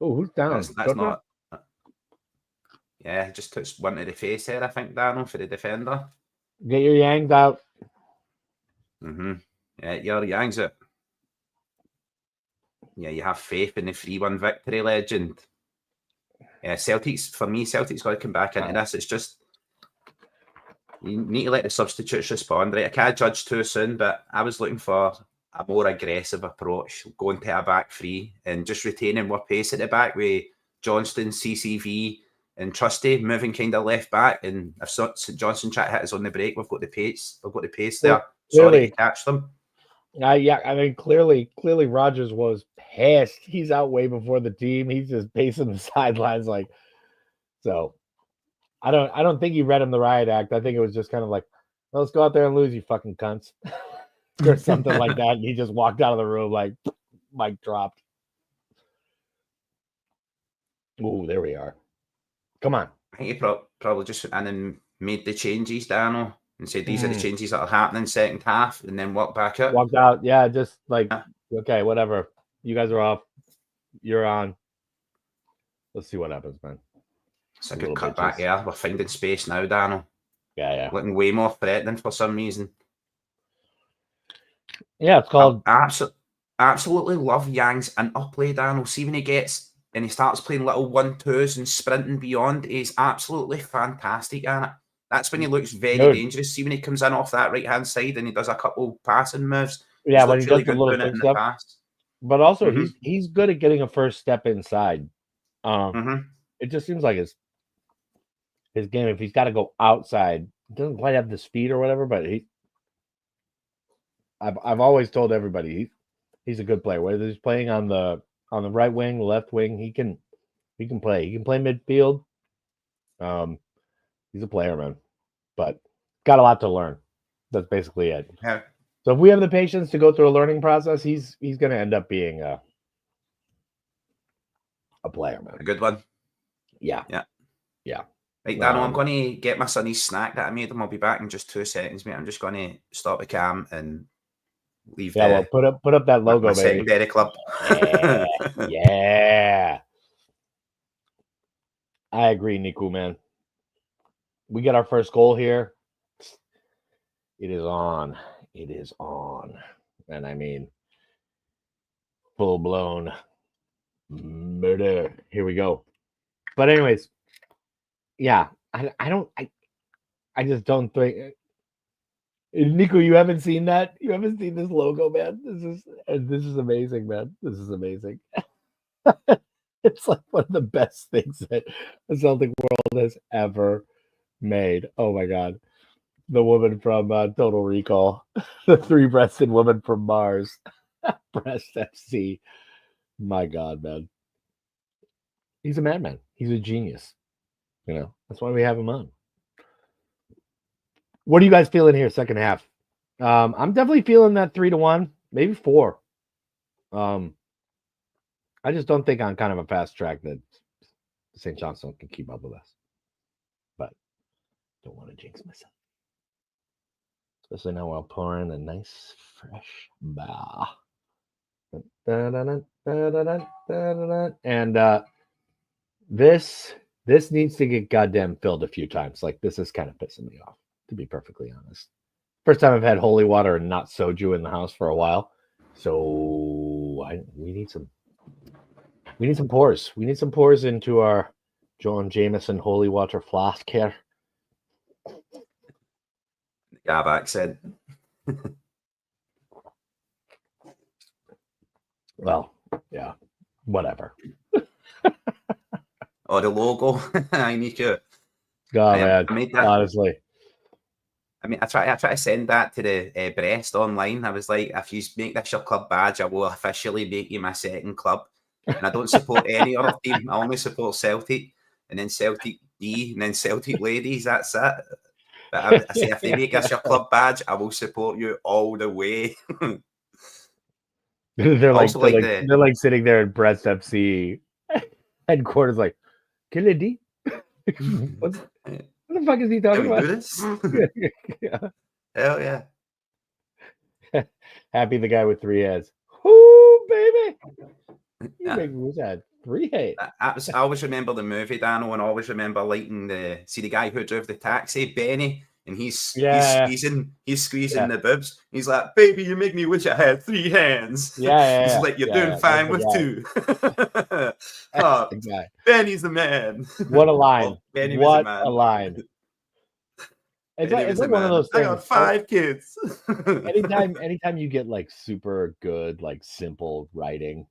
Oh, who's down? That's not. Yeah, just took one to the face there, I think, Daniel, for the defender. Get your Yangs out. Yeah, your Yangs it. Yeah, you have faith in the 3-1 victory, legend. Yeah, Celtic's got to come back into this. It's just, you need to let the substitutes respond, right? I can't judge too soon, but I was looking for a more aggressive approach, going to a back 3 and just retaining more pace at the back with Johnstone, CCV and Trusty moving kind of left back. And if St Johnstone try to hit us on the break, we've got the pace. We've got the pace there. Sorry to catch them. Yeah, I mean, clearly Rogers was pissed. He's out way before the team. He's just pacing the sidelines like. So, I don't think he read him the riot act. I think it was just kind of like, well, let's go out there and lose, you fucking cunts, or something like that. And he just walked out of the room like, mic dropped. Ooh, there we are. Come on. I think he probably just and then made the changes, Daniel. And said these are the changes that are happening second half, and then walk back out. Walked out, yeah, just like okay, whatever. You guys are off. You're on. Let's see what happens, man. It's a good cutback, yeah. We're finding space now, Daniel. Yeah. Looking way more threatening for some reason. Yeah, it's called. I absolutely love Yang's interplay, Daniel. See when he gets and he starts playing little 1-2s and sprinting beyond, he's absolutely fantastic at it. That's when he looks very dangerous. See when he comes in off that right-hand side and he does a couple passing moves. Yeah, when he does the little thing stuff. But also, he's good at getting a first step inside. It just seems like his game, if he's got to go outside, he doesn't quite have the speed or whatever, but I've always told everybody he's a good player. Whether he's playing on the right wing, left wing, he can play. He can play midfield. He's a player, man, but got a lot to learn. That's basically it. Yeah. So if we have the patience to go through a learning process, he's going to end up being a player, man. A good one. Yeah. Right, Daniel, I'm going to get my sonny's snack that I made him. I'll be back in just 2 seconds, mate. I'm just going to stop the cam and leave. Yeah, well, put up that logo, baby. Secondary club. Yeah. I agree, Niku, man. We get our first goal here. It is on. It is on. And I mean, full blown murder. Here we go. But anyways, yeah, I just don't think. Nico, you haven't seen that? You haven't seen this logo, man? This is amazing, man. This is amazing. It's like one of the best things that the Celtic world has ever made. Oh my god. the woman from Total Recall, the three-breasted woman from Mars, Breast FC. My God, man, he's a madman. He's a genius. That's why we have him on. What are you guys feeling here? Second half. I'm definitely feeling that 3-1, maybe 4. I just don't think on kind of a fast track that St. Johnstone can keep up with us. But don't want to jinx myself. Especially now while pouring a nice fresh bow. And this needs to get goddamn filled a few times. Like, this is kind of pissing me off, to be perfectly honest. First time I've had holy water and not soju in the house for a while. So we need some pours. We need some pours into our John Jameson holy water flask here. Gab accent. Well, yeah, whatever. Or the logo. I need to. God, man, honestly. I try to send that to the Brest online. I was like, if you make this your club badge, I will officially make you my second club. And I don't support any other team. I only support Celtic, and then Celtic D, and then Celtic Ladies. That's it. But I say, if they make us your club badge, I will support you all the way. they're like sitting there in Brest FC headquarters, like, Kennedy. What the fuck is he talking about? Do this? Yeah. Hell yeah. Happy the guy with 3 heads. Whoo, baby. You make me wish I had 3 heads. I always remember the movie, Dano, and I always remember liking the guy who drove the taxi, Benny, and he's squeezing the boobs. He's like, baby, you make me wish I had 3 hands. He's like, you're doing fine with 2. Oh, the guy. Benny's the man. What a line. Benny what was a man. A line. It's like one of those things. I got 5 kids. anytime you get like super good, like simple writing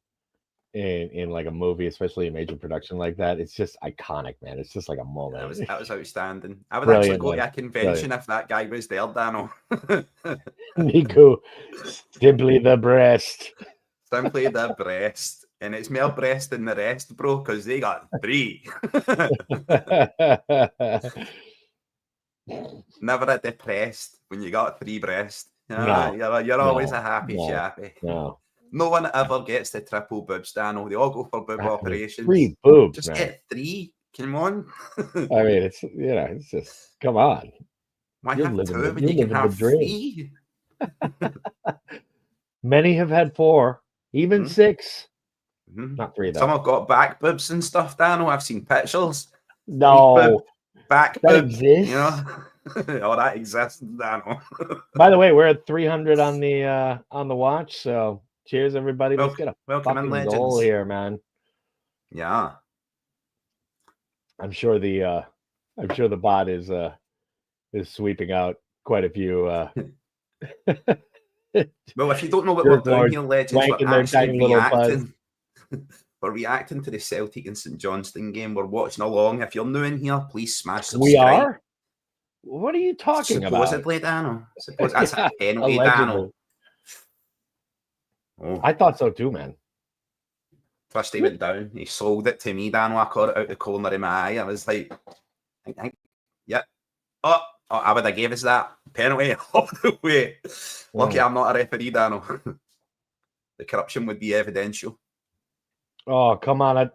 in like a movie, especially a major production like that, it's just iconic, man. It's just like a moment. That was outstanding. I would actually go to a convention if that guy was there, Dano. Nico, simply the breast. Simply the breast. And it's more breast than the rest, bro, because they got 3. Never a depressed when you got 3 breasts. You're always a happy chappy. No one ever gets the triple boobs, Dano. They all go for boob operations. 3 boobs, just man. Get 3. Come on. I mean, it's just, come on. Why have 2 when you can have 3? Many have had 4, even 6. Not 3 though. Some have got back boobs and stuff, Dano. I've seen pictures. No. Back that boob, exists. Oh, that exists, Dano. By the way, we're at 300 on the watch, so cheers, everybody. Let's get a fucking goal here, man. Yeah. I'm sure the bot is sweeping out quite a few. Well, if you don't know what we're doing here, legends, we're actually reacting. We're reacting to the Celtic and St. Johnstone game. We're watching along. If you're new in here, please smash subscribe. We are? What are you talking Supposedly, about? Dano. That's a penalty, Dano. Oh. I thought so too, man. First he went down. He sold it to me, Dano. I caught it out the corner of my eye. I was like, yeah. Oh, I would have gave us that penalty all the way. Lucky I'm not a referee, Dano. The corruption would be evidential. Oh, come on.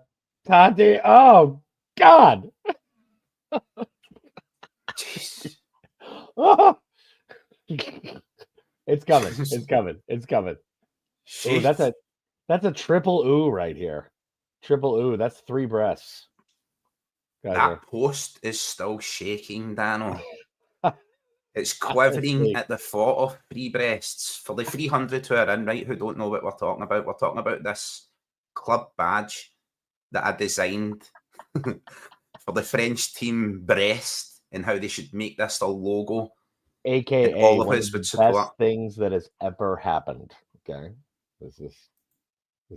Tati. Oh, God. Oh. It's coming. It's coming. It's coming. Ooh, that's a triple ooh right here. Triple ooh. That's 3 breasts. That post is still shaking, Dano. It's quivering at the thought of 3 breasts. For the 300 who are in, right, who don't know what we're talking about this club badge that I designed for the French team Brest and how they should make this their logo. AKA all of us would support. Best things that has ever happened. Okay, this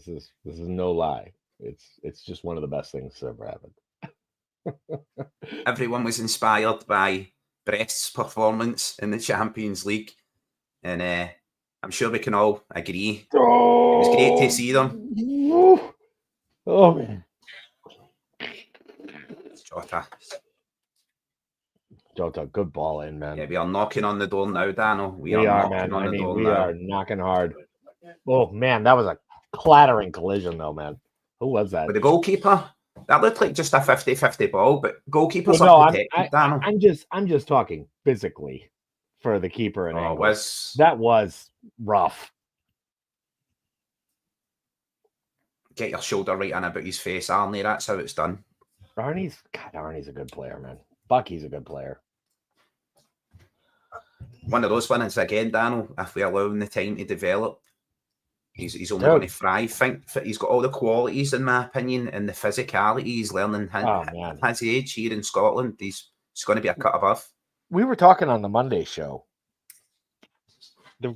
is no lie. It's just one of the best things that's ever happened. Everyone was inspired by Brest's performance in the Champions League, and I'm sure we can all agree it was great to see them. Oh man, Jota, good ball in, man. Yeah, we are knocking on the door now, Dano. We are, man. I mean, we are knocking hard. Oh man, that was a clattering collision, though, man. Who was that? With the goalkeeper. That looked like just a 50-50 ball, but goalkeepers are protected, Dano. I'm just talking physically for the keeper and that was rough. Get your shoulder right in about his face, Arnie. That's how it's done. Arnie's a good player, man. Bucky's a good player. One of those ones again, Daniel. If we allow him the time to develop, he's only going to thrive. Think he's got all the qualities, in my opinion, and the physicality he's learning. His age here in Scotland, he's going to be a cut above. We were talking on the Monday show. There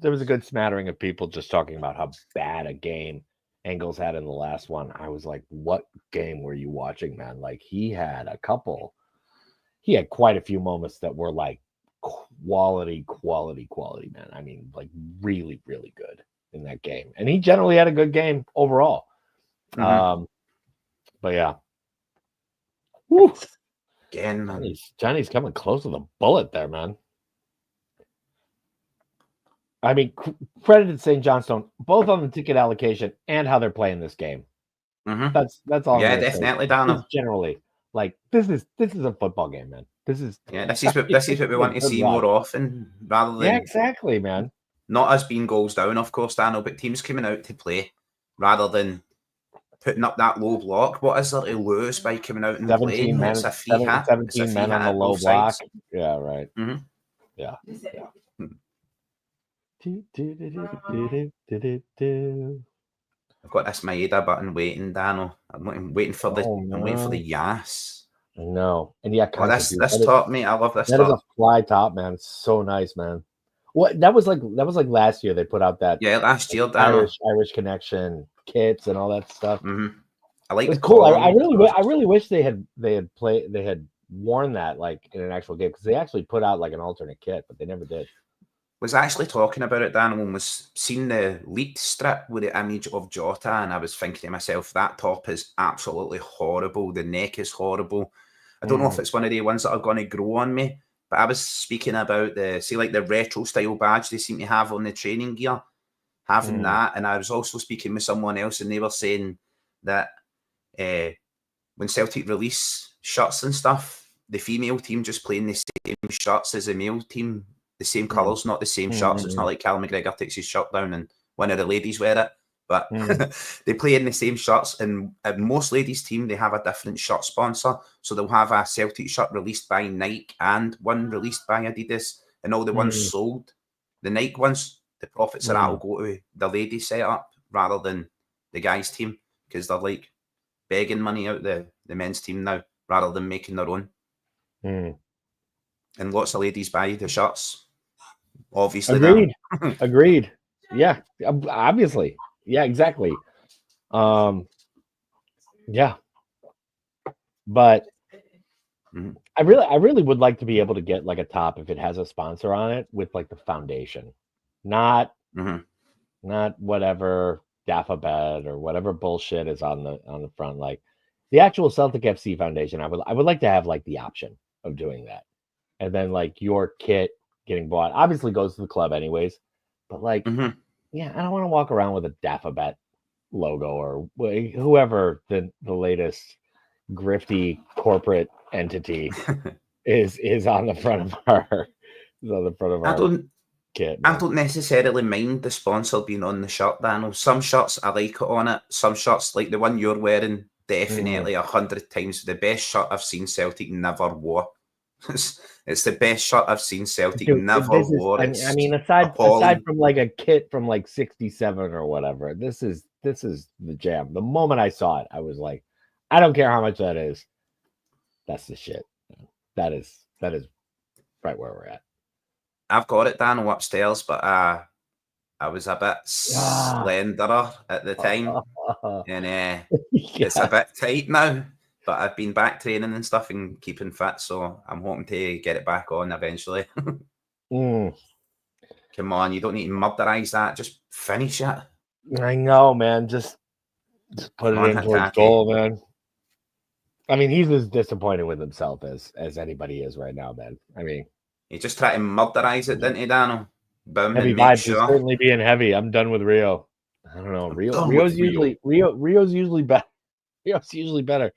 was a good smattering of people just talking about how bad a game Engels had in the last one. I was like, what game were you watching, man? Like, he had quite a few moments that were like quality, man. I mean, like really, really good in that game. And he generally had a good game overall. Mm-hmm. But yeah. Woo. Again, man. Johnny's coming close with a bullet there, man. I mean, credit to St. Johnstone, both on the ticket allocation and how they're playing this game. Mm-hmm. That's all. Yeah, definitely, Dano. Generally, like this is a football game, man. This is what we want to see more often, rather than exactly, man. Not us being goals down, of course, Dano, but teams coming out to play rather than putting up that low block. What is there to lose by coming out and playing? It's a free hit. 17 men on the low block. Yeah, right. Mm-hmm. Yeah. I've got this Maeda button waiting, Dano. I'm waiting for the Yas. No, and yeah, this top, mate. I love this top. That is a fly top, man. It's so nice, man. What that was like last year. They put out that last year, Dano. Irish connection kits and all that stuff. Mm-hmm. I like it's cool. I really wish they had worn that like in an actual game, because they actually put out like an alternate kit, but they never did. Was actually talking about it, Dan, when was seeing the leaked strip with the image of Jota, and I was thinking to myself, that top is absolutely horrible. The neck is horrible. I don't know if it's one of the ones that are going to grow on me, but I was speaking about the retro style badge they seem to have on the training gear, having that, and I was also speaking with someone else, and they were saying that when Celtic release shirts and stuff, the female team just playing the same shirts as the male team. The same colours, not the same shirts. It's not like Callum McGregor takes his shirt down and one of the ladies wear it. But they play in the same shirts. And at most ladies' team, they have a different shirt sponsor. So they'll have a Celtic shirt released by Nike and one released by Adidas. And all the ones sold, the Nike ones, the profits of that will go to the ladies' setup rather than the guys' team, because they're like begging money out the men's team now rather than making their own. And lots of ladies buy the shirts. Obviously. Agreed. Yeah, obviously. Yeah, exactly. Yeah. But I really would like to be able to get like a top if it has a sponsor on it with like the foundation. Not whatever Daffabed or whatever bullshit is on the front. Like the actual Celtic FC foundation, I would like to have like the option of doing that. And then like your kit getting bought obviously goes to the club anyways, but like yeah, I don't want to walk around with a Daffabet logo or whoever the latest grifty corporate entity is on the front of our kit. Man. I don't necessarily mind the sponsor being on the shirt, Daniel. Some shirts I like it on it. Some shirts, like the one you're wearing, definitely 100 times the best shirt I've seen Celtic never wore. It's the best shirt I've seen Celtic never wore. I mean, aside from like a kit from like 67 or whatever, this is the jam. The moment I saw it, I was like, I don't care how much that is. That's the shit. That is right where we're at. I've got it down upstairs, but I was a bit slenderer at the time, and it's a bit tight now. But I've been back training and stuff and keeping fit, so I'm hoping to get it back on eventually. Come on, you don't need to murderize that. Just finish it. I know, man. Just put it in towards goal, man. I mean, he's as disappointed with himself as anybody is right now, man. I mean, he just tried to murderize it, didn't he, Daniel? Boom, heavy vibes is certainly being heavy. I'm done with Rio. I don't know. Rio's usually better. Rio's usually better.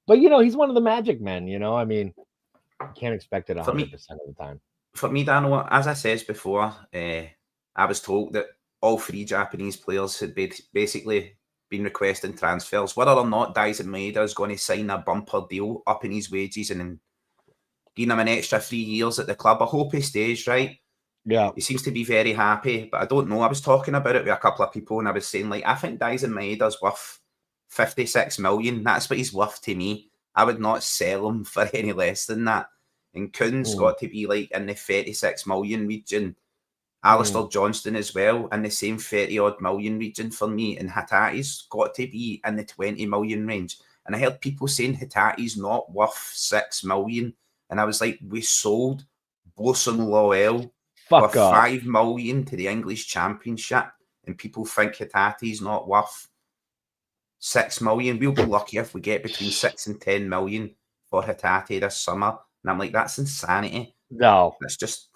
But he's one of the magic men. I mean, you can't expect it 100% of the time. For me, Daniel, as I said before, I was told that all 3 Japanese players had basically been requesting transfers. Whether or not Daisen Maeda is going to sign a bumper deal, upping his wages and giving him an extra 3 years at the club, I hope he stays, right? Yeah. He seems to be very happy, but I don't know. I was talking about it with a couple of people and I was saying, I think Daisen Maeda's worth 56 million. That's what he's worth to me. I would not sell him for any less than that. And Kuhn's got to be in the 36 million region. Alistair Johnstone as well in the same 30-odd million region for me. And Hitate's got to be in the 20 million range. And I heard people saying Hitate's not worth 6 million. And I was like, we sold Bosun Lowell for 5 million to the English Championship. And people think Hitate's not worth 6 million. We'll be lucky if we get between 6 and 10 million for Hitate this summer. And I'm like, that's insanity. No. That's just,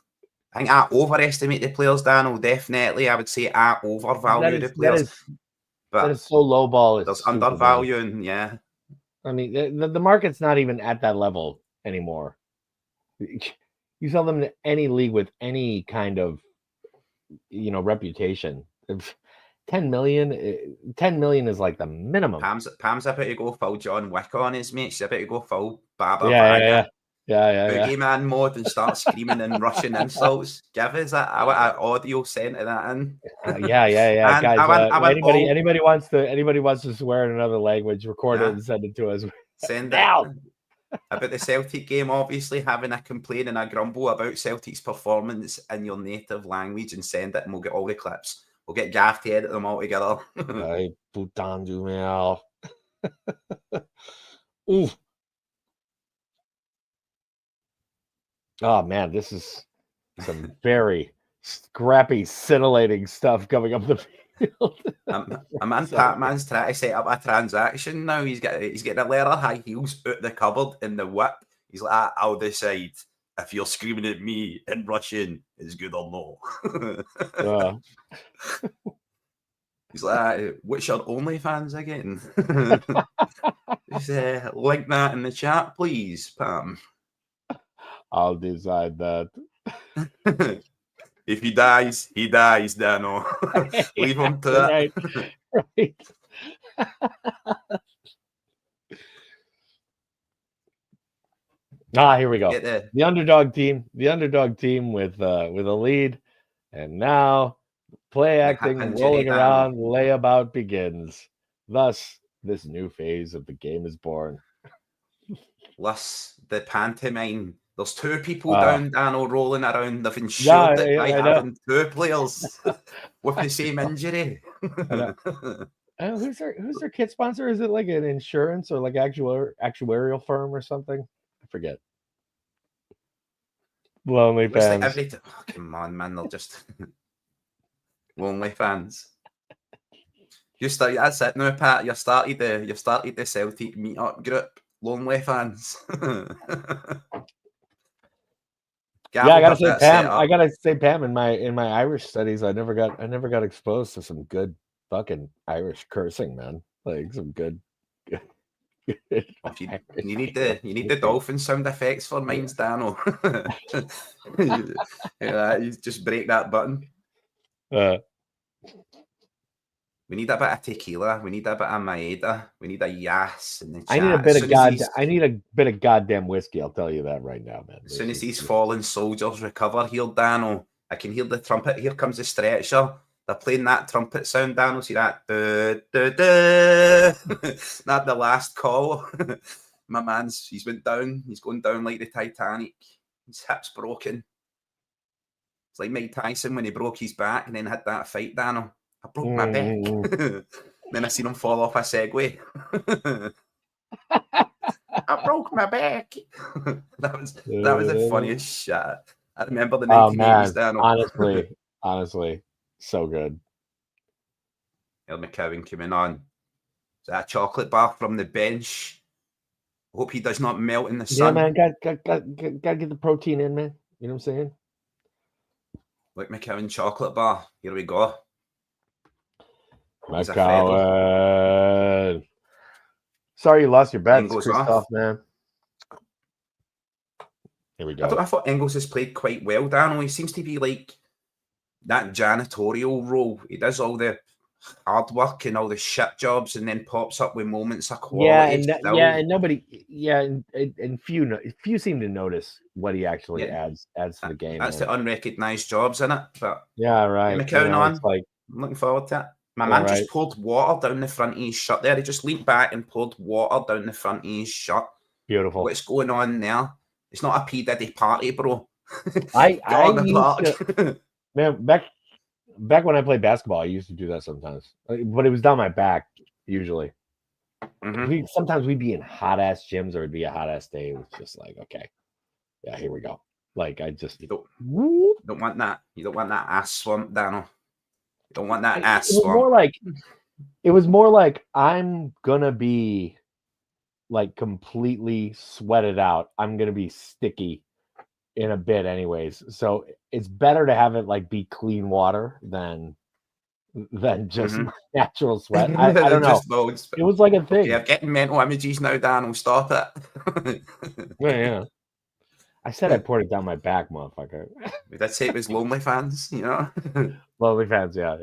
I think I overestimate the players, Daniel. Definitely. I would say I overvalue the players. That is so low ball. There's undervaluing, yeah. I mean, the market's not even at that level anymore. You sell them to any league with any kind of, reputation. 10 million is like the minimum. Pam's about to go full John Wick on his mate. She's about to go full Baba Yeah. Boogie Man mode and start screaming and rushing insults. Give us that audio sent to that in. Yeah. Guys, anybody wants to swear in another language, record it and send it to us. Send it out. About the Celtic game, obviously having a complaint and a grumble about Celtic's performance in your native language, and send it and we'll get all the clips. We'll get Gaff to edit them all together. Ay, putan du mal. Oof. Oh man, this is some very scrappy, scintillating stuff coming up the field. Patman's trying to set up a transaction now. He's getting a leather high heels out the cupboard in the whip. He's like, I'll decide if you're screaming at me in Russian is good or no. He's like, what's your OnlyFans again? Just link that in the chat, please, Pam. I'll decide that. If he dies, Dano. Leave him to that. Right. Here we go. The underdog team with a lead, and now play acting, rolling around, layabout begins. Thus, this new phase of the game is born. Plus, the pantomime. There's 2 people down, Dano, rolling around. They've ensured it by having 2 players with the same injury. Who's their kit sponsor? Is it like an insurance or like actuarial firm or something? I forget. Lonely fans. Come on, man. They're just lonely fans. That's it now, Pat. You've started the Celtic meetup group. Lonely fans. I gotta say Pam. In my Irish studies, I never got exposed to some good fucking Irish cursing, man. Like some good. You need the dolphin sound effects for mine's, Dano. You just break that button. We need a bit of tequila. We need a bit of Maeda. We need a yas in the chat. I need a bit of goddamn whiskey. I'll tell you that right now, man. As soon as these fallen soldiers recover here, Dano, I can hear the trumpet. Here comes the stretcher. They're playing that trumpet sound, Dano. See that? Not the last call. My man's, he's went down. He's going down like the Titanic. His hip's broken. It's like Mike Tyson when he broke his back and then had that fight, Dano. I broke my back. Then I seen him fall off a Segway. I broke my back. that was the funniest shit. I remember the 1980s, man. Honestly, so good. El McCowan coming on. Is that a chocolate bar from the bench? Hope he does not melt in the sun. Yeah, man, got get the protein in, man. You know what I'm saying? Like McCowan chocolate bar. Here we go. McCowan. Sorry you lost your bets, Christoph, man. Here we go. I thought Ingles has played quite well, Daniel. He seems to be like that janitorial role. He does all the hard work and all the shit jobs, and then pops up with moments of quality. And nobody, and few seem to notice what he actually adds to the game. That's the unrecognised jobs, isn't it? But yeah, right. McCowan on. I'm looking forward to it. My man just poured water down the front of his shirt there. He just leaned back and poured water down the front of his shirt. Beautiful. What's going on there? It's not a P. Diddy party, bro. I used to, man, back when I played basketball, I used to do that sometimes. But it was down my back, usually. Mm-hmm. Sometimes we'd be in hot-ass gyms or it'd be a hot-ass day. It was just like, okay, yeah, here we go. Like, I just... You don't want that. You don't want that ass swamp, Daniel. Don't want that ass swamp. It was more like I'm gonna be like completely sweated out. I'm gonna be sticky in a bit, anyways. So it's better to have it like be clean water than just natural sweat. I don't know. It was like a thing. Yeah, I'm getting mental images now, Daniel. Stop it. Yeah. I said I poured it down my back, motherfucker. We did say it was Lonely Fans, you know? Lonely Fans, yeah.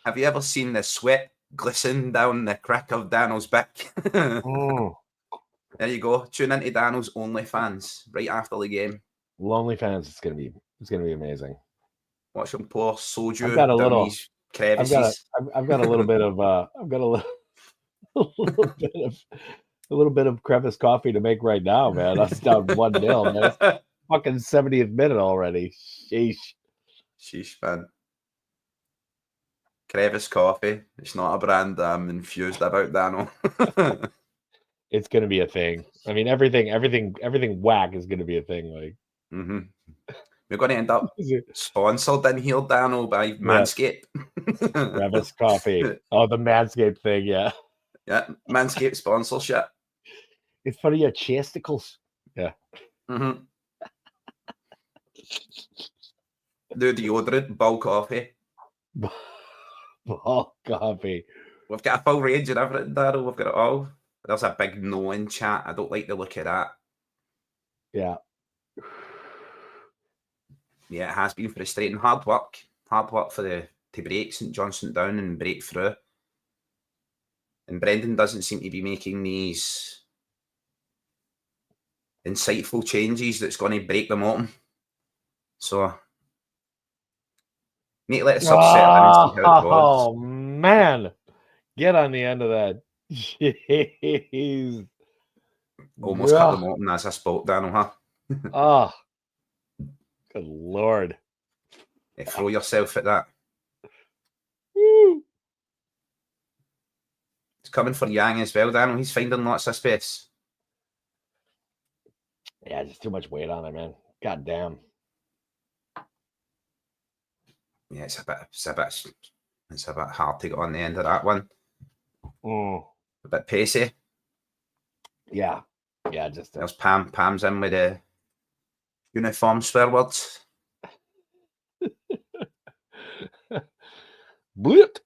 Have you ever seen the sweat glisten down the crack of Daniel's back? There you go. Tune into Daniel's OnlyFans right after the game. Lonely Fans, it's gonna be amazing. Watch him pour soju down these crevices. I've got a little bit of a little bit of crevice coffee to make right now, man. That's down 1-0, man. It's fucking 70th minute already. Sheesh, man. Crevice coffee. It's not a brand I'm infused about, Daniel. It's gonna be a thing. I mean, everything whack is gonna be a thing. Like, we're going to end up sponsored in here, Daniel, by Manscaped. Crevice coffee. Oh, the Manscaped thing, yeah. Yeah, Manscaped sponsorship. It's for your chesticles. Yeah. Do deodorant, Bull coffee. Bull coffee. We've got a full range of everything, Daryl. We've got it all. There's a big no in chat. I don't like the look of that. Yeah. Yeah, it has been frustrating. Hard work to break St Johnstone down and break through. And Brendan doesn't seem to be making these insightful changes that's going to break them open. So, need to let it subset and see how it goes. Oh, man. Get on the end of that. Jeez. Almost cut them open as I spoke, Daniel, huh? Oh, good Lord. Yeah, throw yourself at that. Woo. It's coming for Yang as well, Daniel. He's finding lots of space. Yeah, just too much weight on it, man. God damn. Yeah, it's a bit hard to get on the end of that one. A bit pacey. Yeah. Yeah, just there's Pam's in with the uniform swear words. Blit.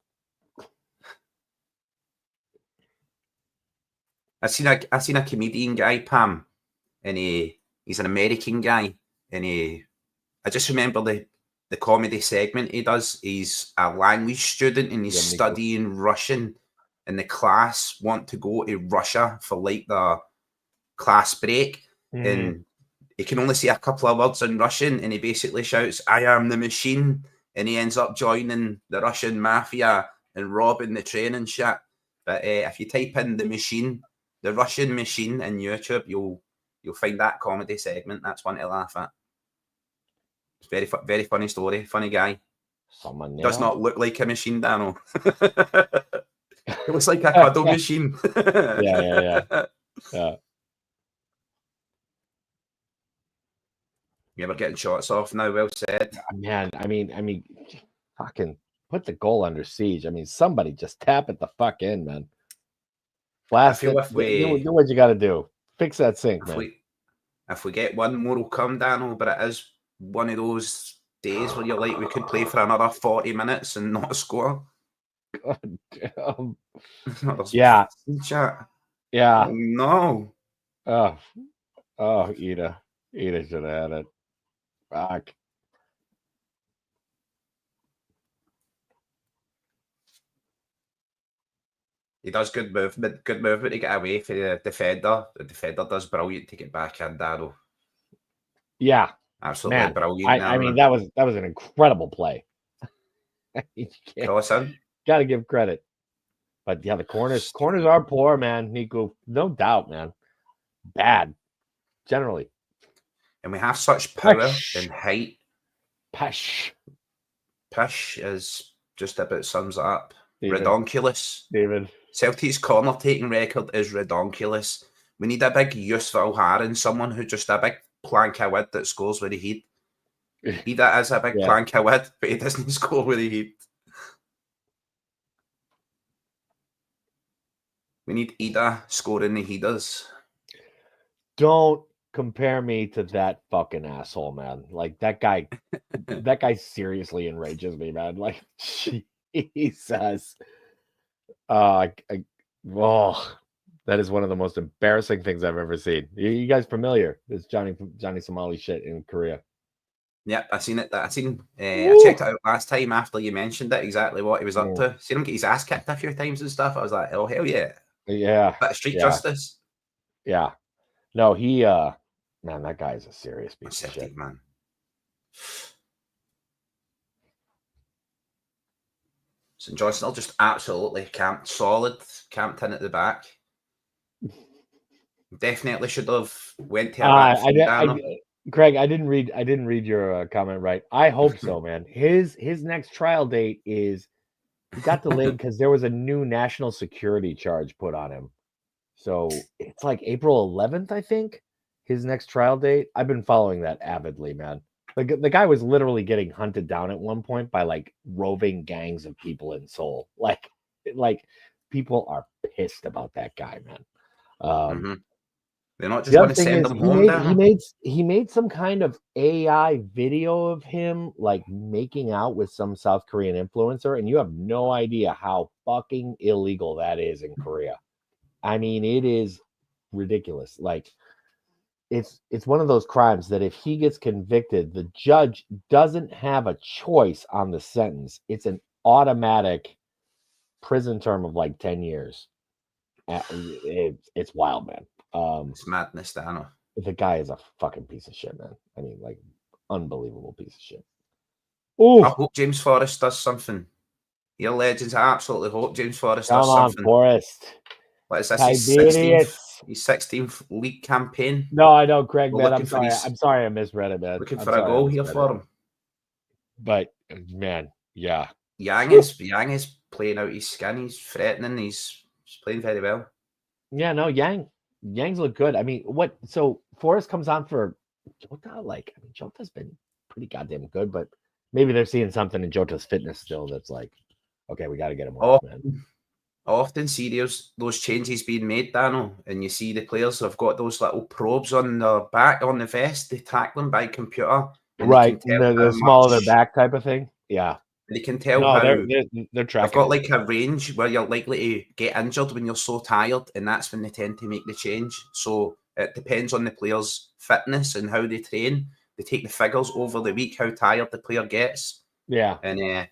I seen a comedian guy, Pam, and he's an American guy, and I just remember the comedy segment he does. He's a language student and he's studying Russian, and the class want to go to Russia for like the class break, and he can only say a couple of words in Russian, and he basically shouts, "I am the machine," and he ends up joining the Russian mafia and robbing the train and shit. But if you type in the Russian machine in YouTube, you'll find that comedy segment. That's one to laugh at. It's very funny story. Funny guy. Does not look like a machine, Daniel. It looks like a cuddle machine. Yeah. Yeah. Yeah, we're getting shots off now. Well said. Man, I mean, fucking put the goal under siege. I mean, somebody just tap it the fuck in, man. Blast it. Do what you got to do. Fix that sink, man. If we get one more, will come, Daniel. But it is one of those days where you're like, we could play for another 40 minutes and not score. God damn. Yeah. Chat. Yeah. Oh, no. Oh, Ida should have had it. Fuck. He does good movement to get away for the defender. The defender does brilliant to get back in, Daniel. Yeah, absolutely man. Brilliant. I mean, that was an incredible play. Got to give credit. But yeah, the corners are poor, man. Nico, no doubt, man. Bad, generally. And we have such power and height. Pish is just about sums it up. David. Redonkulous. David. Celtic's corner taking record is redonkulous. We need a big useful Haran, someone who just a big plank of wood that scores with the heat. He that is a big plank of wood, but he doesn't score with the heat. We need Ida scoring the heaters. Don't compare me to that fucking asshole, man. Like that guy seriously enrages me, man. Like Jesus. That is one of the most embarrassing things I've ever seen. You guys familiar? This Johnny Somali shit in Korea. Yeah, I seen it. I checked it out last time after you mentioned it, exactly what he was up to. Seen him get his ass kicked a few times and stuff. I was like, oh, hell yeah. Yeah. Bit of street justice. Yeah. No, he, man, that guy is a serious piece of shit. Man. St. Johnstone just absolutely camped in at the back. Definitely should have went to a back. Craig, I didn't read your comment right. I hope so, man. His next trial date is he got delayed because there was a new national security charge put on him. So it's like April 11th, I think. His next trial date. I've been following that avidly, man. Like the guy was literally getting hunted down at one point by like roving gangs of people in Seoul. Like people are pissed about that guy, man. They're not just going to send him home. He made some kind of AI video of him like making out with some South Korean influencer, and you have no idea how fucking illegal that is in Korea. I mean, it is ridiculous. Like it's one of those crimes that if he gets convicted, the judge doesn't have a choice on the sentence. It's an automatic prison term of like 10 years. It's wild, man. It's madness, Dano. The guy is a fucking piece of shit, man. I mean, like, unbelievable piece of shit. Ooh. I hope James Forrest does something. Your legends, I absolutely hope James Forrest does something. Forrest. What is this? His 16th league campaign? No, I know, Craig, man. I'm sorry I misread it, man. Looking for a goal here for him. But, man, yeah. Yang is playing out his skin. He's threatening. He's playing very well. Yeah, no, Yang's look good. I mean, so Forrest comes on for Jota. Like, I mean, Jota's been pretty goddamn good, but maybe they're seeing something in Jota's fitness still that's like, okay, we got to get him off, man. I often see those changes being made, Dano, and you see the players have got those little probes on their back, on the vest. They track them by computer. Right, the small of their back type of thing. Yeah. They can tell how they're tracking. They've got like a range where you're likely to get injured when you're so tired, and that's when they tend to make the change. So it depends on the player's fitness and how they train. They take the figures over the week, how tired the player gets. Yeah. And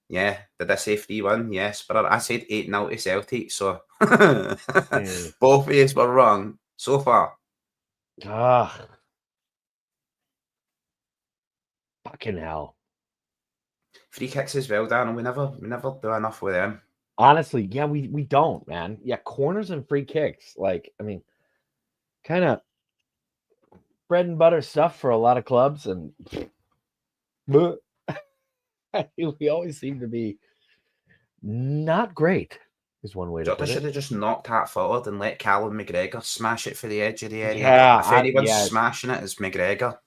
did I say 3-1? Yes, but I said 8-0 to Celtic, so both of us were wrong so far. Fucking hell. Free kicks as well, Dan. We never do enough with them. Honestly, yeah, we don't, man. Yeah, corners and free kicks. Like, I mean, kind of bread and butter stuff for a lot of clubs, and we always seem to be not great. is one way to Jota put should it. have just knocked that forward and let Callum McGregor smash it for the edge of the area. Yeah, if anyone's smashing it, it's McGregor.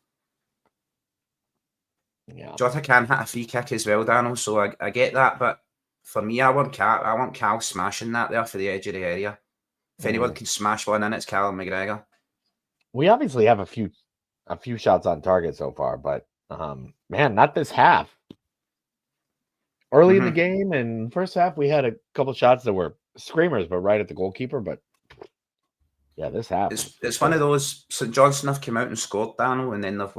Yeah. Jota can hit a free kick as well, Daniel, so I get that, but for me, I want Cal smashing that there for the edge of the area. If anyone can smash one in, it's Callum McGregor. We obviously have a few shots on target so far, but man, not this half. Early in the game and first half, we had a couple shots that were screamers, but right at the goalkeeper. But yeah, this half. It's one of those. St Johnstone have come out and scored, Daniel, and then they've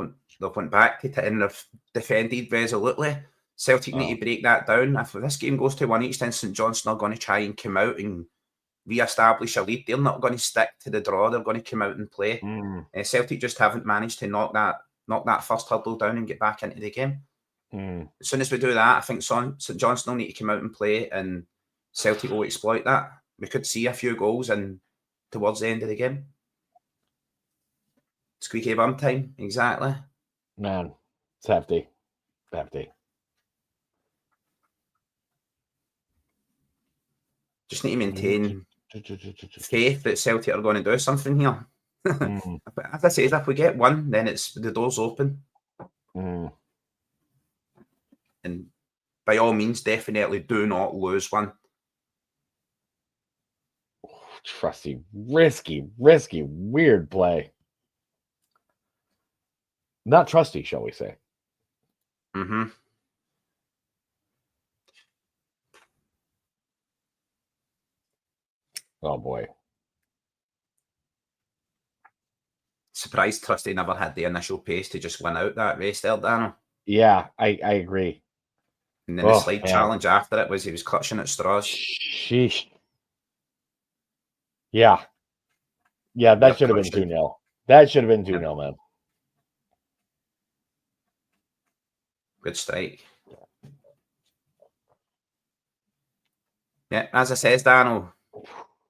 went back to it and they've defended resolutely. Celtic need to break that down. If this game goes to 1-1, then St Johnstone are going to try and come out and re-establish a lead. They're not going to stick to the draw. They're going to come out and play. Celtic just haven't managed to knock that first hurdle down and get back into the game. As soon as we do that, I think St Johnstone will need to come out and play, and Celtic will exploit that. We could see a few goals and towards the end of the game. Squeaky bum time, exactly. Man, it's hefty. Just need to maintain faith that Celtic are going to do something here. But as I say, if we get one, then the door's open. And by all means, definitely do not lose one. Trusty, risky, weird play. Not trusty, shall we say. Oh, boy. Surprised Trusty never had the initial pace to just win out that race there, Daniel. Yeah, I agree. And then the slight challenge after it was he was clutching at straws. Sheesh. Yeah. Yeah, that should have been 2-0. That should have been 2-0, man. Good strike. Yeah, as I says, Daniel,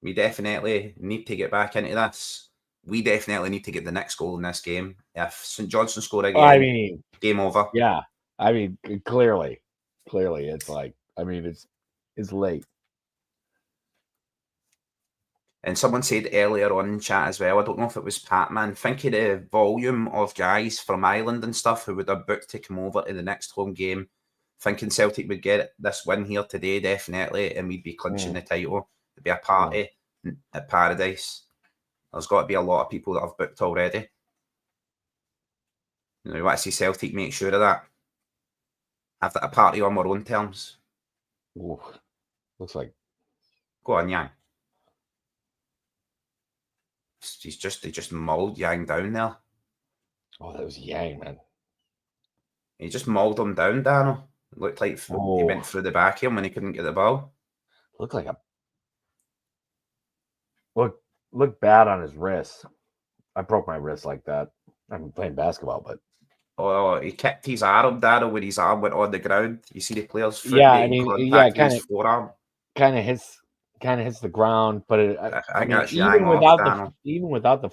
we definitely need to get back into this. We definitely need to get the next goal in this game. If St Johnstone score again, game over. Yeah, I mean, clearly, it's like, I mean, it's late. And someone said earlier on in chat as well, I don't know if it was Patman, think of the volume of guys from Ireland and stuff who would have booked to come over to the next home game, thinking Celtic would get this win here today, definitely, and we'd be clinching the title. It'd be a party at Paradise. There's got to be a lot of people that have booked already. You know, we want to see Celtic make sure of that. Have that a party on our own terms. Ooh, looks like. Go on, Yang. He just mauled Yang down there. Oh, that was Yang, man. He just mauled him down, Daniel. It looked like he went through the back of him when he couldn't get the ball. Looked like looked bad on his wrist. I broke my wrist like that. I've been playing basketball, but he kicked his arm, Daniel, when his arm went on the ground. You see the player's foot his forearm. Kind of hits the ground, but even without the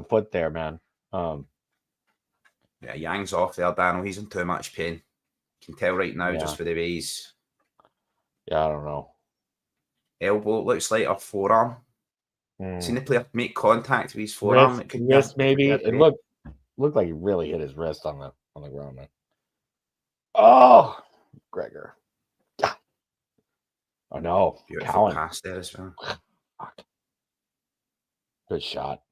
foot there, man. Yeah, Yang's off there, Daniel. He's in too much pain. You can tell right now just for the way he's. Yeah, I don't know. Elbow looks like a forearm. Seen the player make contact with his forearm. Wrist maybe. It looked like he really hit his wrist on the ground, man. Oh, Gregor. Oh no. Beautiful pass there as well. Good shot.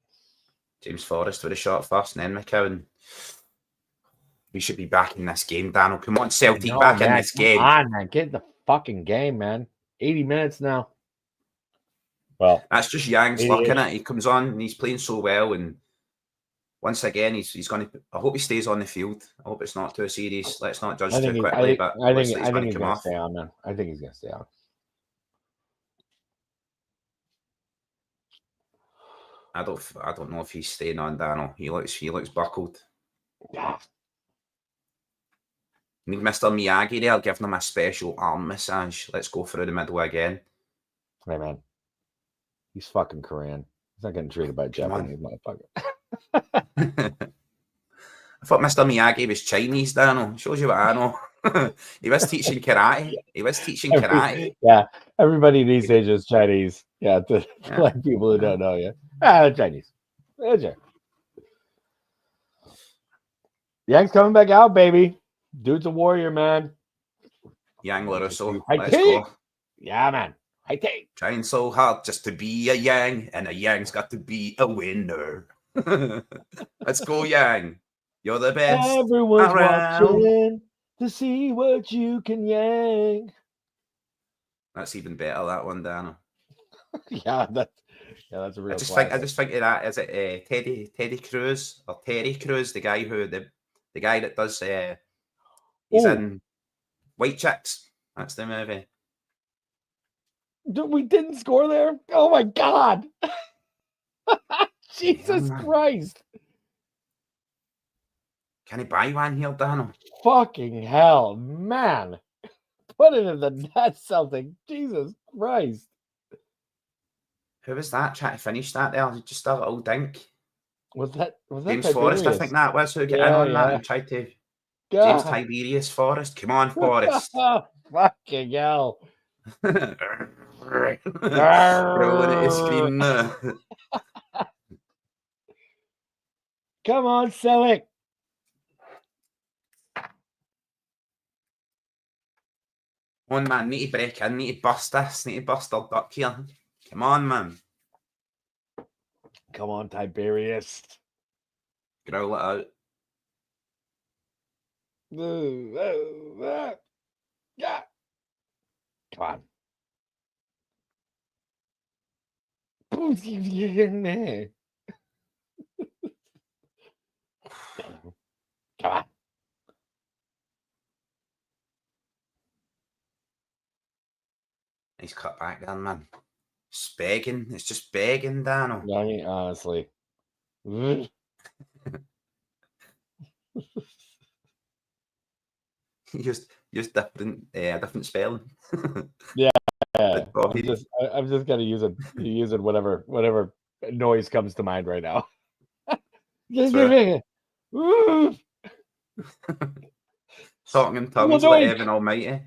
James Forrest with a shot first, and then McCowan. We should be back in this game, Daniel. Come on, Celtic, in this game. Come on, man. Get in the fucking game, man. 80 minutes now. Well, that's just Yang's luck, innit? He comes on and he's playing so well, and once again, he's going to. I hope he stays on the field. I hope it's not too serious. Let's not judge too quickly. But I think he's going to stay on, man. I think he's going to stay on. I don't know if he's staying on, Daniel. He looks buckled. Yeah. Need Mr. Miyagi there, giving him a special arm massage. Let's go through the middle again. Hey, man. He's fucking Korean. He's not getting treated by Japanese motherfucker. I thought Mr. Miyagi was Chinese, Daniel. Shows you what I know. He was teaching karate. Yeah, everybody these days is Chinese. Yeah, to like people who don't know you. Chinese. Yang's coming back out, baby. Dude's a warrior, man. Yang LaRusso, let's go. Yeah, man. Trying so hard just to be a Yang, and a Yang's got to be a winner. Let's go, Yang. You're the best. Everyone's watching to see what you can Yang. That's even better, that one, Daniel. That's a real. I just think of that. Is it Teddy Cruz or Terry Cruz, the guy the guy that does he's in White Chicks. That's the movie. We didn't score there. Oh my God! Jesus Christ! Can he buy one here, Daniel? Fucking hell, man! Put it in the net, Celtic. Jesus Christ! Who was that trying to finish that there? Just a little dink. Was that James Forrest? I think that was who got in on that and tried to. James Tiberius Forrest. Come on, Forrest. Fucking hell. Rolling at his screen now. Come on, Celtic. Come on, man. Need to break in. Need to bust this. Need to bust our duck here. Come on, man. Come on, Tiberius. Growl it out. Yeah. Come on. Come on. Nice cut back then, man. It's begging. It's just begging, Dano. I mean, honestly. Just different spelling. Yeah. I'm just gonna use it whatever noise comes to mind right now. Talking in tongues like Evan Almighty.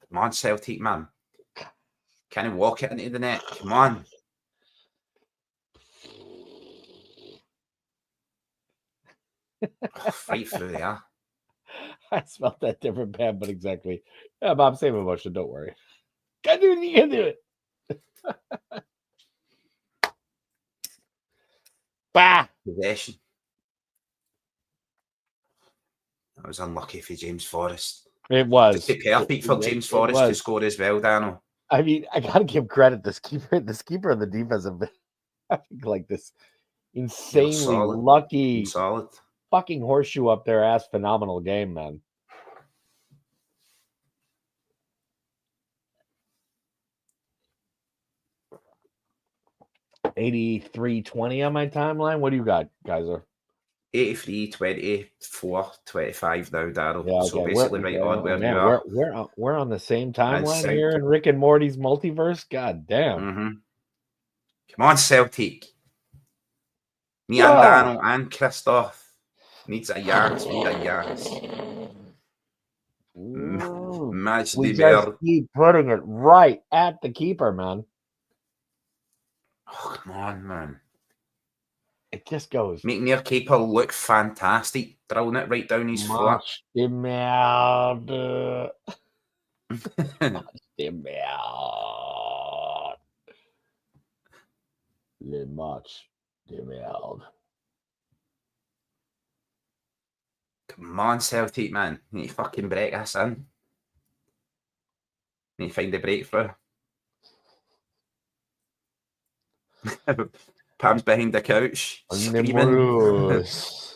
Come on, Celtic, man. Can he walk it into the net? Come on. Fight through there. I smelled that different pan, but exactly. Yeah, Bob, same emotion. Don't worry. You can do it. Bah! Possession. That was unlucky for James Forrest. It was. It's perfect for James Forrest to score as well, Dano. I mean, I gotta give credit. This keeper and the defense have been like this insanely lucky, solid, fucking horseshoe up their ass, phenomenal game, man. $83.20 on my timeline. What do you got, Kaiser? 83.24.25 now, Daryl. Yeah, okay. So basically, right on where you are. We're on the same timeline here in Rick and Morty's multiverse. God damn! Mm-hmm. Come on, Celtic. Me and Daniel and Christoph needs a yards. We need a yards. Match the bear. Keep putting it right at the keeper, man. Oh, come on, man. It just goes. Making your keeper look fantastic. Drilling it right down his foot. Le match de merde. Come on, Celtic, man. You need to fucking break this in. You need to find the breakthrough. Pam's behind the couch,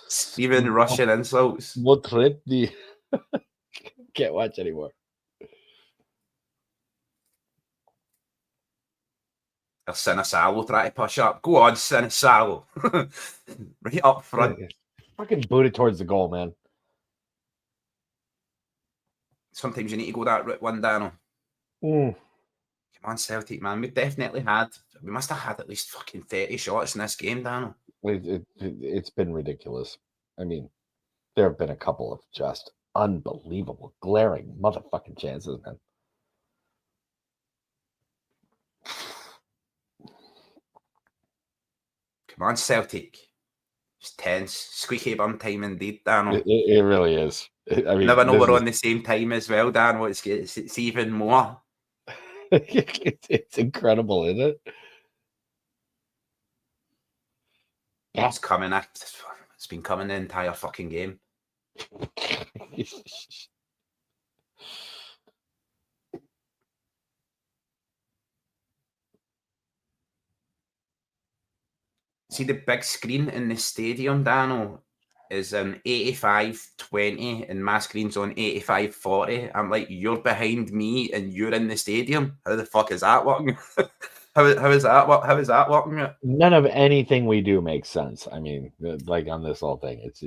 screaming Russian insults. Can't watch anymore. Sinisalo try to push up. Go on, Sinisalo. Right up front. Fucking boot it towards the goal, man. Sometimes you need to go that route one, Daniel. Come on, Celtic, man. We must have had at least fucking 30 shots in this game, Daniel. It's been ridiculous. I mean, There have been a couple of just unbelievable, glaring motherfucking chances, man. Come on, Celtic. It's tense. Squeaky bum time indeed, Daniel. It really is. I mean, never know we're on the same time as well, Dan. It's even more. It's incredible, isn't it? Yeah. It's coming. It's been coming the entire fucking game. See, the big screen in the stadium, Dano, is an 85-20 and my screen's on 85-40. I'm like, you're behind me and you're in the stadium. How the fuck is that working? How is that working? None of anything we do makes sense. I mean, like on this whole thing, it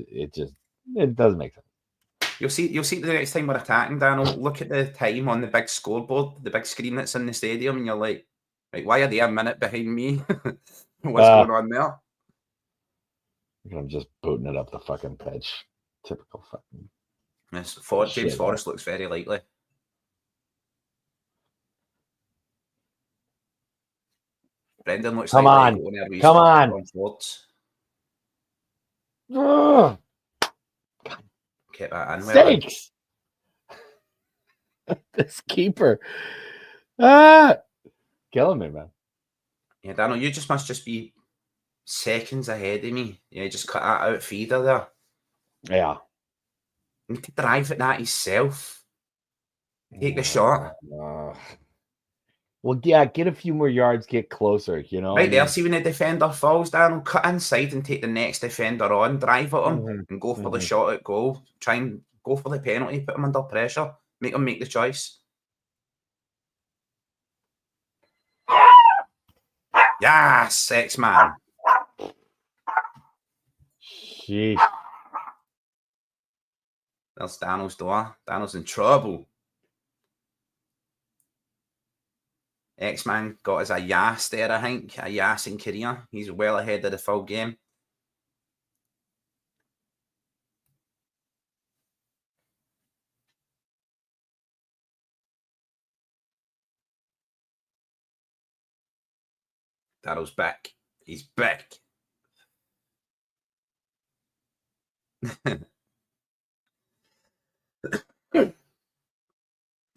doesn't make sense. You'll see the next time we're attacking, Daniel. Look at the time on the big scoreboard, the big screen that's in the stadium, and you're like, right, why are they a minute behind me? What's going on there? I'm just booting it up the fucking pitch. Typical fucking. James Forrest looks very likely. Brendan looks Come like on. Come on. Keep that in. Sakes. This keeper. Killing me, man. Yeah, Daniel, you must just be seconds ahead of me. Yeah, just cut that out feeder there. Yeah. You need to drive at that yourself. Take the shot. Well, yeah, get a few more yards, get closer, you know. Right there, see when the defender falls down, cut inside and take the next defender on, drive at him and go for the shot at goal. Try and go for the penalty, put him under pressure, make him make the choice. Yes, X-Man. Jeez. There's Daniel's door. Daniel's in trouble. X-Man got us a Yas there, I think. A Yas in Korea. He's well ahead of the full game. Darryl's back. He's back. The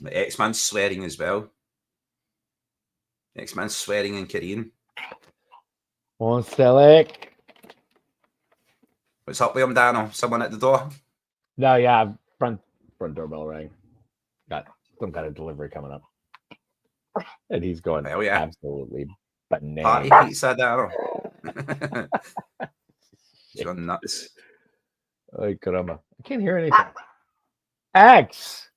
X-Man's swearing as well. X-Man's swearing in Korean. One Celtic. What's up with him, Dano? Someone at the door? No, yeah. Front doorbell rang. Got some kind of delivery coming up. And he's going absolutely bananas. Party pizza, Dano. He's going nuts. Ay, caramba. I can't hear anything. X!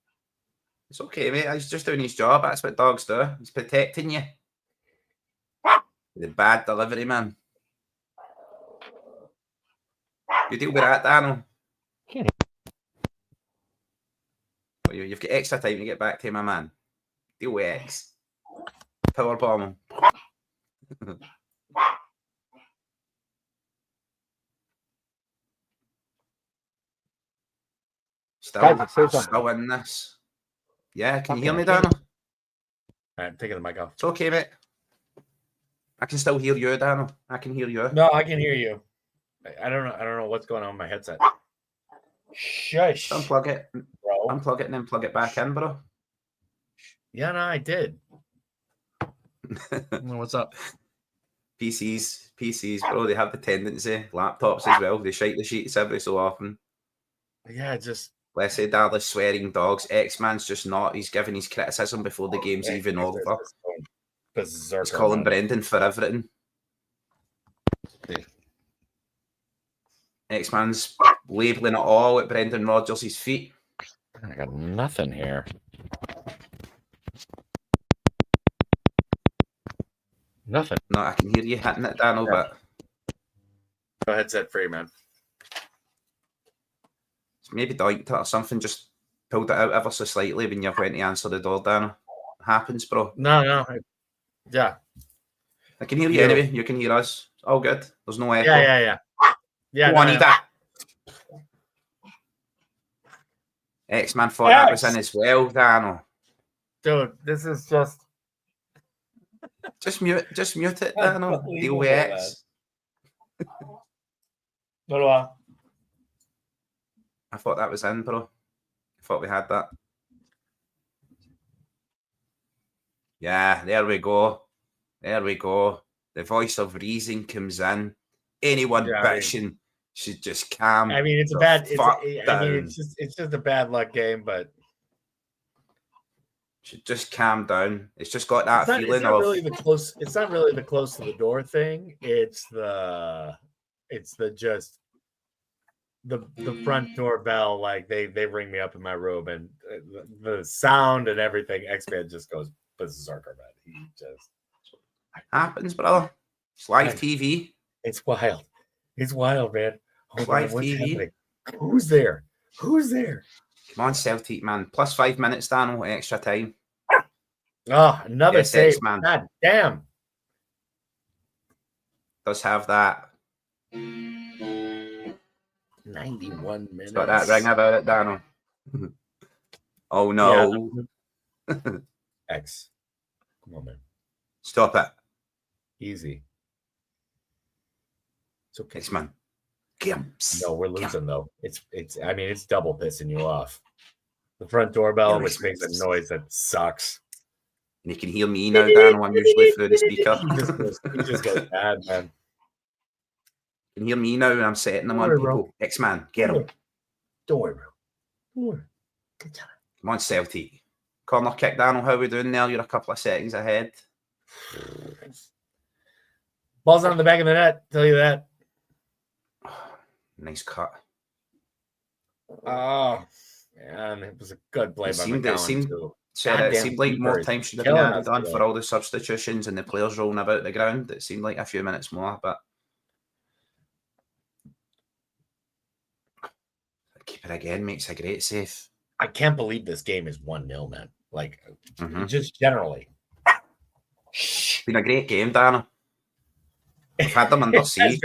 It's okay, mate. He's just doing his job. That's what dogs do. He's protecting you. The bad delivery, man. You deal with that, Daniel. Well, you've got extra time to get back to my man. Deal with X. Power bomb him. Still in this. Yeah, can you hear me, Daniel? I'm taking the mic off. It's okay, mate. I can still hear you, Daniel. I can hear you. No, I can hear you. I don't know what's going on with my headset. Shush. Unplug it, bro. Unplug it and then plug it back in, bro. Yeah, no, I did. What's up? PCs, bro. They have the tendency. Laptops as well. They shite the sheets every so often. Yeah, just. Let's say Dallas swearing dogs. X-Man's just not. He's giving his criticism before the game's even over. He's calling Brendan for everything. X-Man's labelling it all at Brendan Rodgers' feet. I got nothing here. Nothing. No, I can hear you hitting it, Daniel, but... No headset free, man. Maybe doinked it or something, just pulled it out ever so slightly when you're going to answer the door, Daniel. It happens, bro. No. Yeah. I can hear you anyway. You can hear us. All good. There's no echo. Yeah. Juanita. X-Man thought that was in as well, Dano. Dude, this is just mute it, Dano. Deal with X. What do I thought that was in, bro. I thought we had that. Yeah, there we go. There we go. The voice of reason comes in. Anyone bitching should just calm. I mean, it's just a bad luck game, but should just calm down. It's just got that feeling it's not really the close. It's not really the close to the door thing. It's the front door bell. Like they ring me up in my room, and the sound and everything. X-Man just goes berserk, man. He just happens, brother. It's live TV. It's wild. It's wild, man. Live TV. Happening? Who's there? Come on, Celtic, man. Plus 5 minutes, Daniel, extra time. Oh, another save. Man. God damn. Does have that. 91 minutes. Got that ring about it, Daniel. Oh, no. Yeah. X. Come on, man. Stop it. Easy. It's okay. X-Man. No, we're losing though. I mean, it's double pissing you off. The front doorbell, which makes a noise that sucks. And you can hear me now, Dan. I'm usually through the speaker. He just goes bad, man. You can hear me now, and I'm setting them on people. X-Man, get him. Don't worry, bro. Good time. Come on, Celtic. Corner kick, Daniel. How are we doing there? You're a couple of seconds ahead. Ball's on the back of the net. Tell you that. Nice cut. Oh, man, it was a good play by McGowan too. It seemed like more time should have been added on for all the substitutions and the players rolling about the ground. It seemed like a few minutes more, but keeper again makes a great save. I can't believe this game is 1-0, man. Like, just generally. It's been a great game, Dana. We've had them under siege.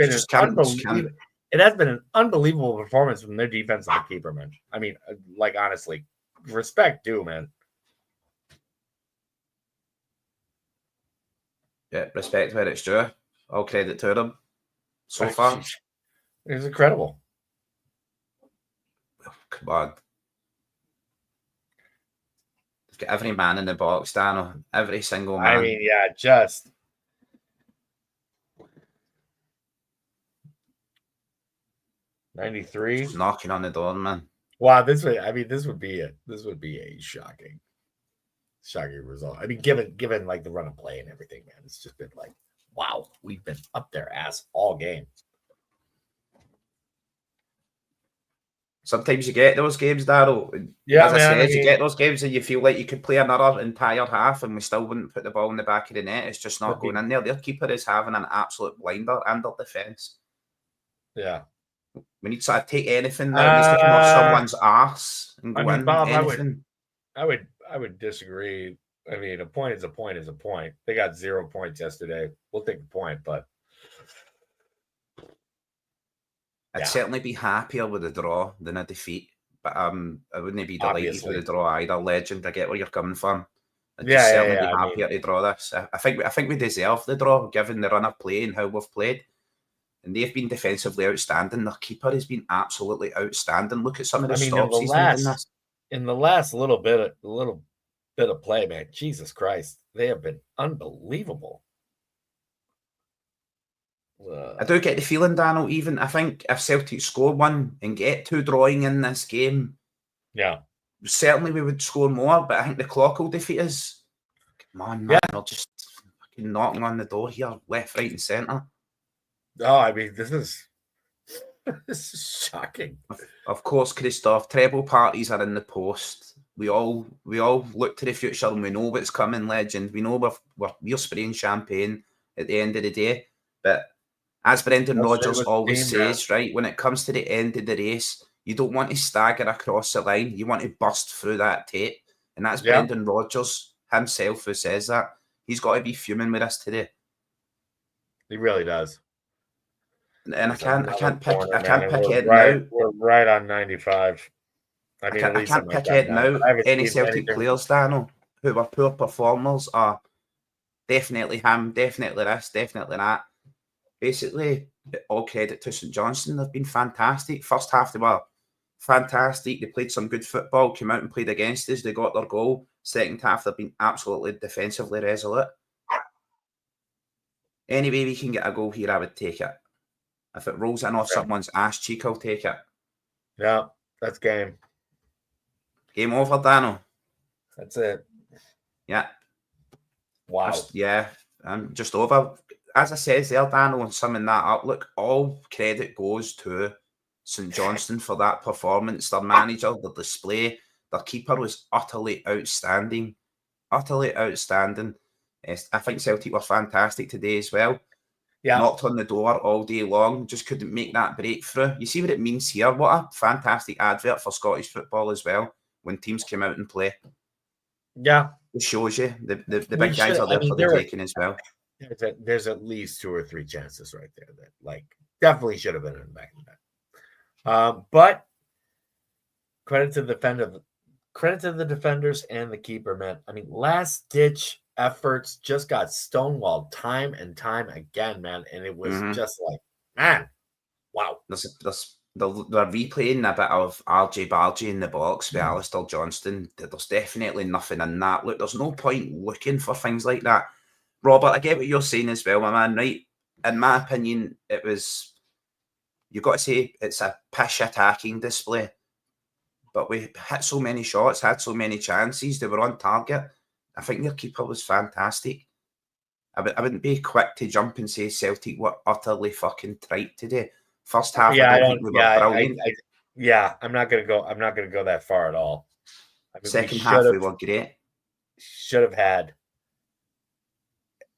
It has been an unbelievable performance from their defensive keeper, man. I mean, like, honestly, respect due, man. Yeah, respect where it's due. All credit to them so far. It's incredible. Come on. They've got every man in the box, Dan. Every single man. I mean, yeah, just... $93 knocking on the door, man. Wow, this would be a shocking result. I mean, given like the run of play and everything, man, it's just been like, wow, we've been up their ass all game. Sometimes you get those games, Daryl. Yeah, as I said, you get those games and you feel like you could play another entire half and we still wouldn't put the ball in the back of the net. It's just not going in there. Their keeper is having an absolute blinder under defence. Yeah. We need to take anything that needs to come off someone's arse and go in. Bob, I would disagree. I mean, a point is a point is a point. They got 0 points yesterday. We'll take the point, but I'd certainly be happier with a draw than a defeat. But I wouldn't be delighted with a draw either. Legend, I get where you're coming from. I'd certainly be happier to draw this. I think we deserve the draw given the run of play and how we've played. And they've been defensively outstanding. Their keeper has been absolutely outstanding. Look at some of the stops he's made in this. In the last little bit of play, man, Jesus Christ, they have been unbelievable. I do get the feeling, Daniel, even I think if Celtic score one and get two drawing in this game, certainly we would score more, but I think the clock will defeat us. Come on, man, we're just fucking knocking on the door here, left, right and centre. Oh, I mean, this is shocking. Of course, Christoph, treble parties are in the post. We all look to the future and we know what's coming, legend. We know we're spraying champagne at the end of the day. But as Brendan Rodgers always says, right, when it comes to the end of the race, you don't want to stagger across the line. You want to burst through that tape. And that's Brendan Rodgers himself who says that. He's got to be fuming with us today. He really does. And I can't pick it now. We're right on 95. I mean, I can't pick it now. Any Celtic players, Dano, who were poor performers are definitely him, definitely this, definitely that. Basically, all credit to St Johnstone. They've been fantastic. First half, they were fantastic. They played some good football, came out and played against us. They got their goal. Second half, they've been absolutely defensively resolute. Any way we can get a goal here, I would take it. If it rolls in off someone's ass cheek, I'll take it. Yeah, that's game. Game over, Dano. That's it. Yeah. Wow. I'm just over. As I said there, Dano, and summing that up, look, all credit goes to St Johnstone for that performance. Their manager, their display, their keeper was utterly outstanding. Utterly outstanding. I think Celtic were fantastic today as well. Yeah. Knocked on the door all day long, just couldn't make that breakthrough. You see what it means here? What a fantastic advert for Scottish football as well, when teams come out and play. Yeah. It shows you the big guys are there for the taking as well. There's at least 2 or 3 chances right there that like definitely should have been in the back of that. But credit to the defenders and the keeper, man. I mean, last ditch efforts just got stonewalled time and time again, man. And it was just like, man, wow. They're replaying a bit of RJ Bargy in the box with Alistair Johnston. There's definitely nothing in that. Look, there's no point looking for things like that. Robert, I get what you're saying as well, my man, right? In my opinion, you've got to say it's a pish attacking display. But we hit so many shots, had so many chances, they were on target. I think their keeper was fantastic. I wouldn't be quick to jump and say Celtic were utterly fucking trite today. First half, I don't think we were brilliant. I'm not gonna go that far at all. I mean, second half, we were great. Should have had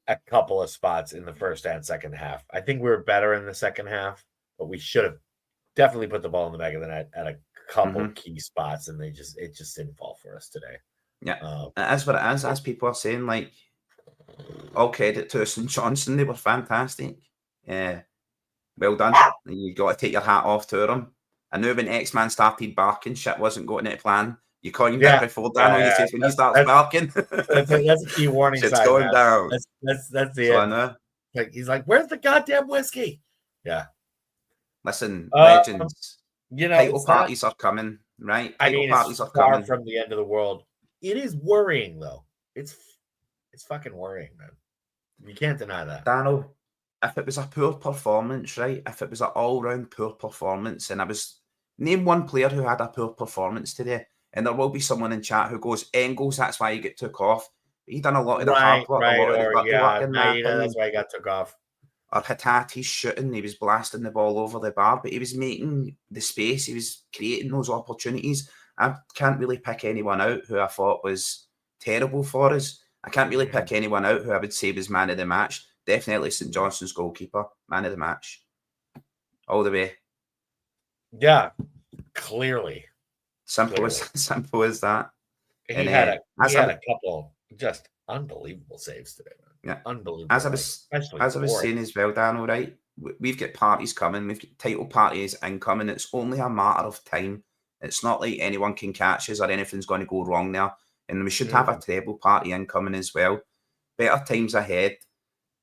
a couple of spots in the first and second half. I think we were better in the second half, but we should have definitely put the ball in the back of the net at a couple key spots, and it just didn't fall for us today. Yeah, as what it is, as people are saying, like, all credit to St Johnstone, they were fantastic. Yeah, well done. You got to take your hat off to them. I knew when X-Man started barking, shit wasn't going to plan. You coined it before, Daniel. You said when he starts barking, that's a key warning sign. It's going down. That's the end. I know. Like, he's like, "Where's the goddamn whiskey?" Yeah. Listen, legends. You know, title parties are coming, right? Title parties are far coming from the end of the world. It is worrying, though. It's fucking worrying, man. You can't deny that. Daniel, if it was a poor performance, right? If it was an all-round poor performance, and name one player who had a poor performance today. And there will be someone in chat who goes, Engels, that's why you get took off. But he done a lot of the hard work, a lot of the work in that. That's why he got took off. Or Hitati's shooting, he was blasting the ball over the bar, but he was making the space, he was creating those opportunities. I can't really pick anyone out who I thought was terrible for us. I can't really pick anyone out who I would say was man of the match. Definitely St Johnstone's goalkeeper, man of the match. All the way. Yeah, clearly. Simple as that. He had a couple just unbelievable saves today, man. Yeah, unbelievable. As I was saying as well, Dan. All right, we've got parties coming. We've got title parties incoming. It's only a matter of time. It's not like anyone can catch us or anything's going to go wrong there. And we should have a treble party incoming as well. Better times ahead.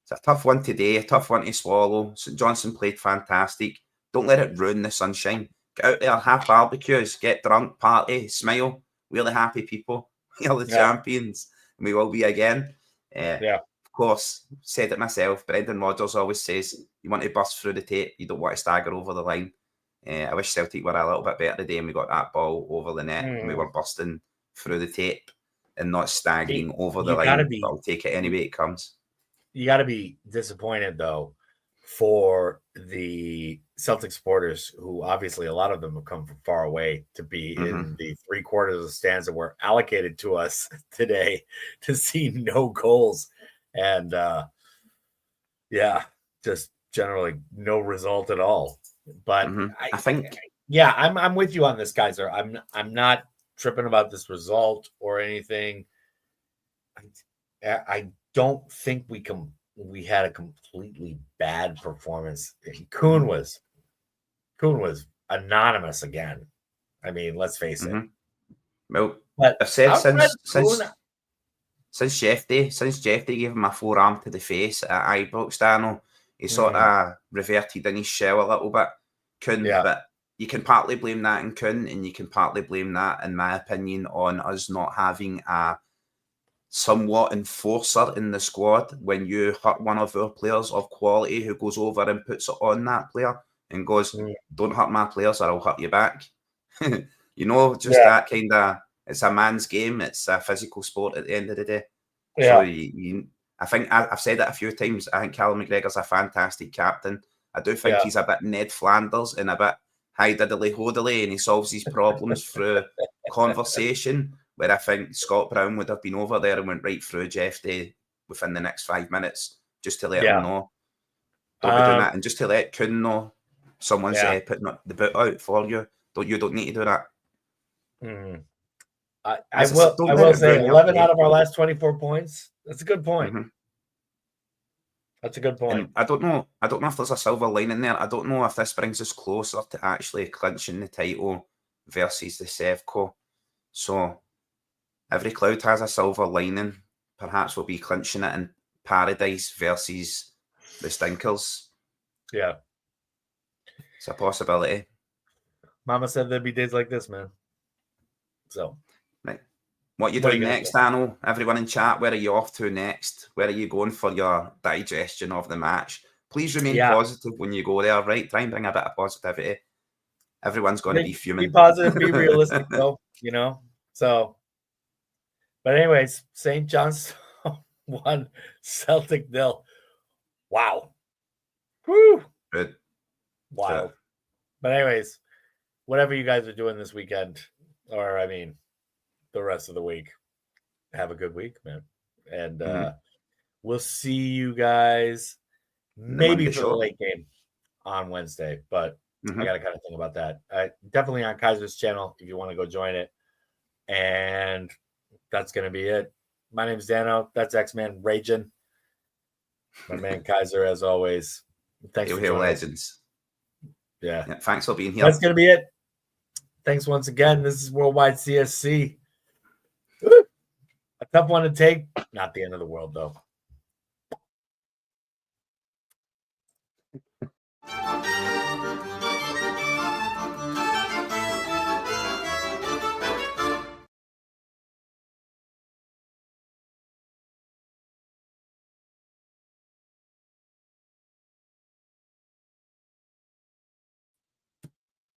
It's a tough one today, a tough one to swallow. St Johnstone played fantastic. Don't let it ruin the sunshine. Get out there, have barbecues, get drunk, party, smile. We're the happy people. We are the champions. And we will be again. Of course, said it myself. Brendan Rodgers always says, you want to burst through the tape. You don't want to stagger over the line. I wish Celtic were a little bit better today and we got that ball over the net and we were bursting through the tape and not staggering over the line. But I'll take it any way it comes. You got to be disappointed, though, for the Celtic supporters, who obviously a lot of them have come from far away to be in the 3/4 of the stands that were allocated to us today, to see no goals. And just generally no result at all. But I think, I'm with you on this, Kaiser. I'm not tripping about this result or anything. I don't think we had a completely bad performance. Kuhn was anonymous again. I mean, let's face it. Well, But I've said since Jeff Day gave him a forearm to the face at Ibrox, Dano, he sort of reverted in his shell a little bit. But you can partly blame that in Kun, and you can partly blame that, in my opinion, on us not having a somewhat enforcer in the squad. When you hurt one of our players of quality who goes over and puts it on that player and goes, don't hurt my players or I'll hurt you back. That kind of, it's a man's game. It's a physical sport at the end of the day. So I think I've said it a few times. I think Callum McGregor's a fantastic captain. I do think he's a bit Ned Flanders and a bit high diddly hodily, and he solves his problems through conversation. Where I think Scott Brown would have been over there and went right through Jeff Day within the next 5 minutes just to let him know. Don't be doing that, and just to let Kun know someone's putting the boot out for you. You don't need to do that. I will say 11 out of our last 24 points. That's a good point. That's a good point. And I don't know if there's a silver lining there. I don't know if this brings us closer to actually clinching the title versus the Sevco. So every cloud has a silver lining. Perhaps we'll be clinching it in Paradise versus the Stinkers. Yeah. It's a possibility. Mama said there'd be days like this, man. So, right. What are you doing next, Dano? Everyone in chat, where are you off to next? Where are you going for your digestion of the match? Please remain positive when you go there, right? Try and bring a bit of positivity. Everyone's going to be fuming. Be positive, be realistic, though, So, but anyways, St. Johnstone 1, Celtic 0. Wow. Whew. Good. Wild. Good. But anyways, whatever you guys are doing this weekend, or I mean, the rest of the week, have a good week, man. And we'll see you guys maybe for the late game on Wednesday, but I got to kind of think about that. Definitely on Kaiser's channel if you want to go join it. And that's going to be it. My name's Dano. That's X-Man Raging. My man Kaiser, as always. Thanks for joining. Legends. Yeah. Thanks for being here. That's going to be it. Thanks once again. This is Worldwide CSC. A tough one to take. Not the end of the world, though.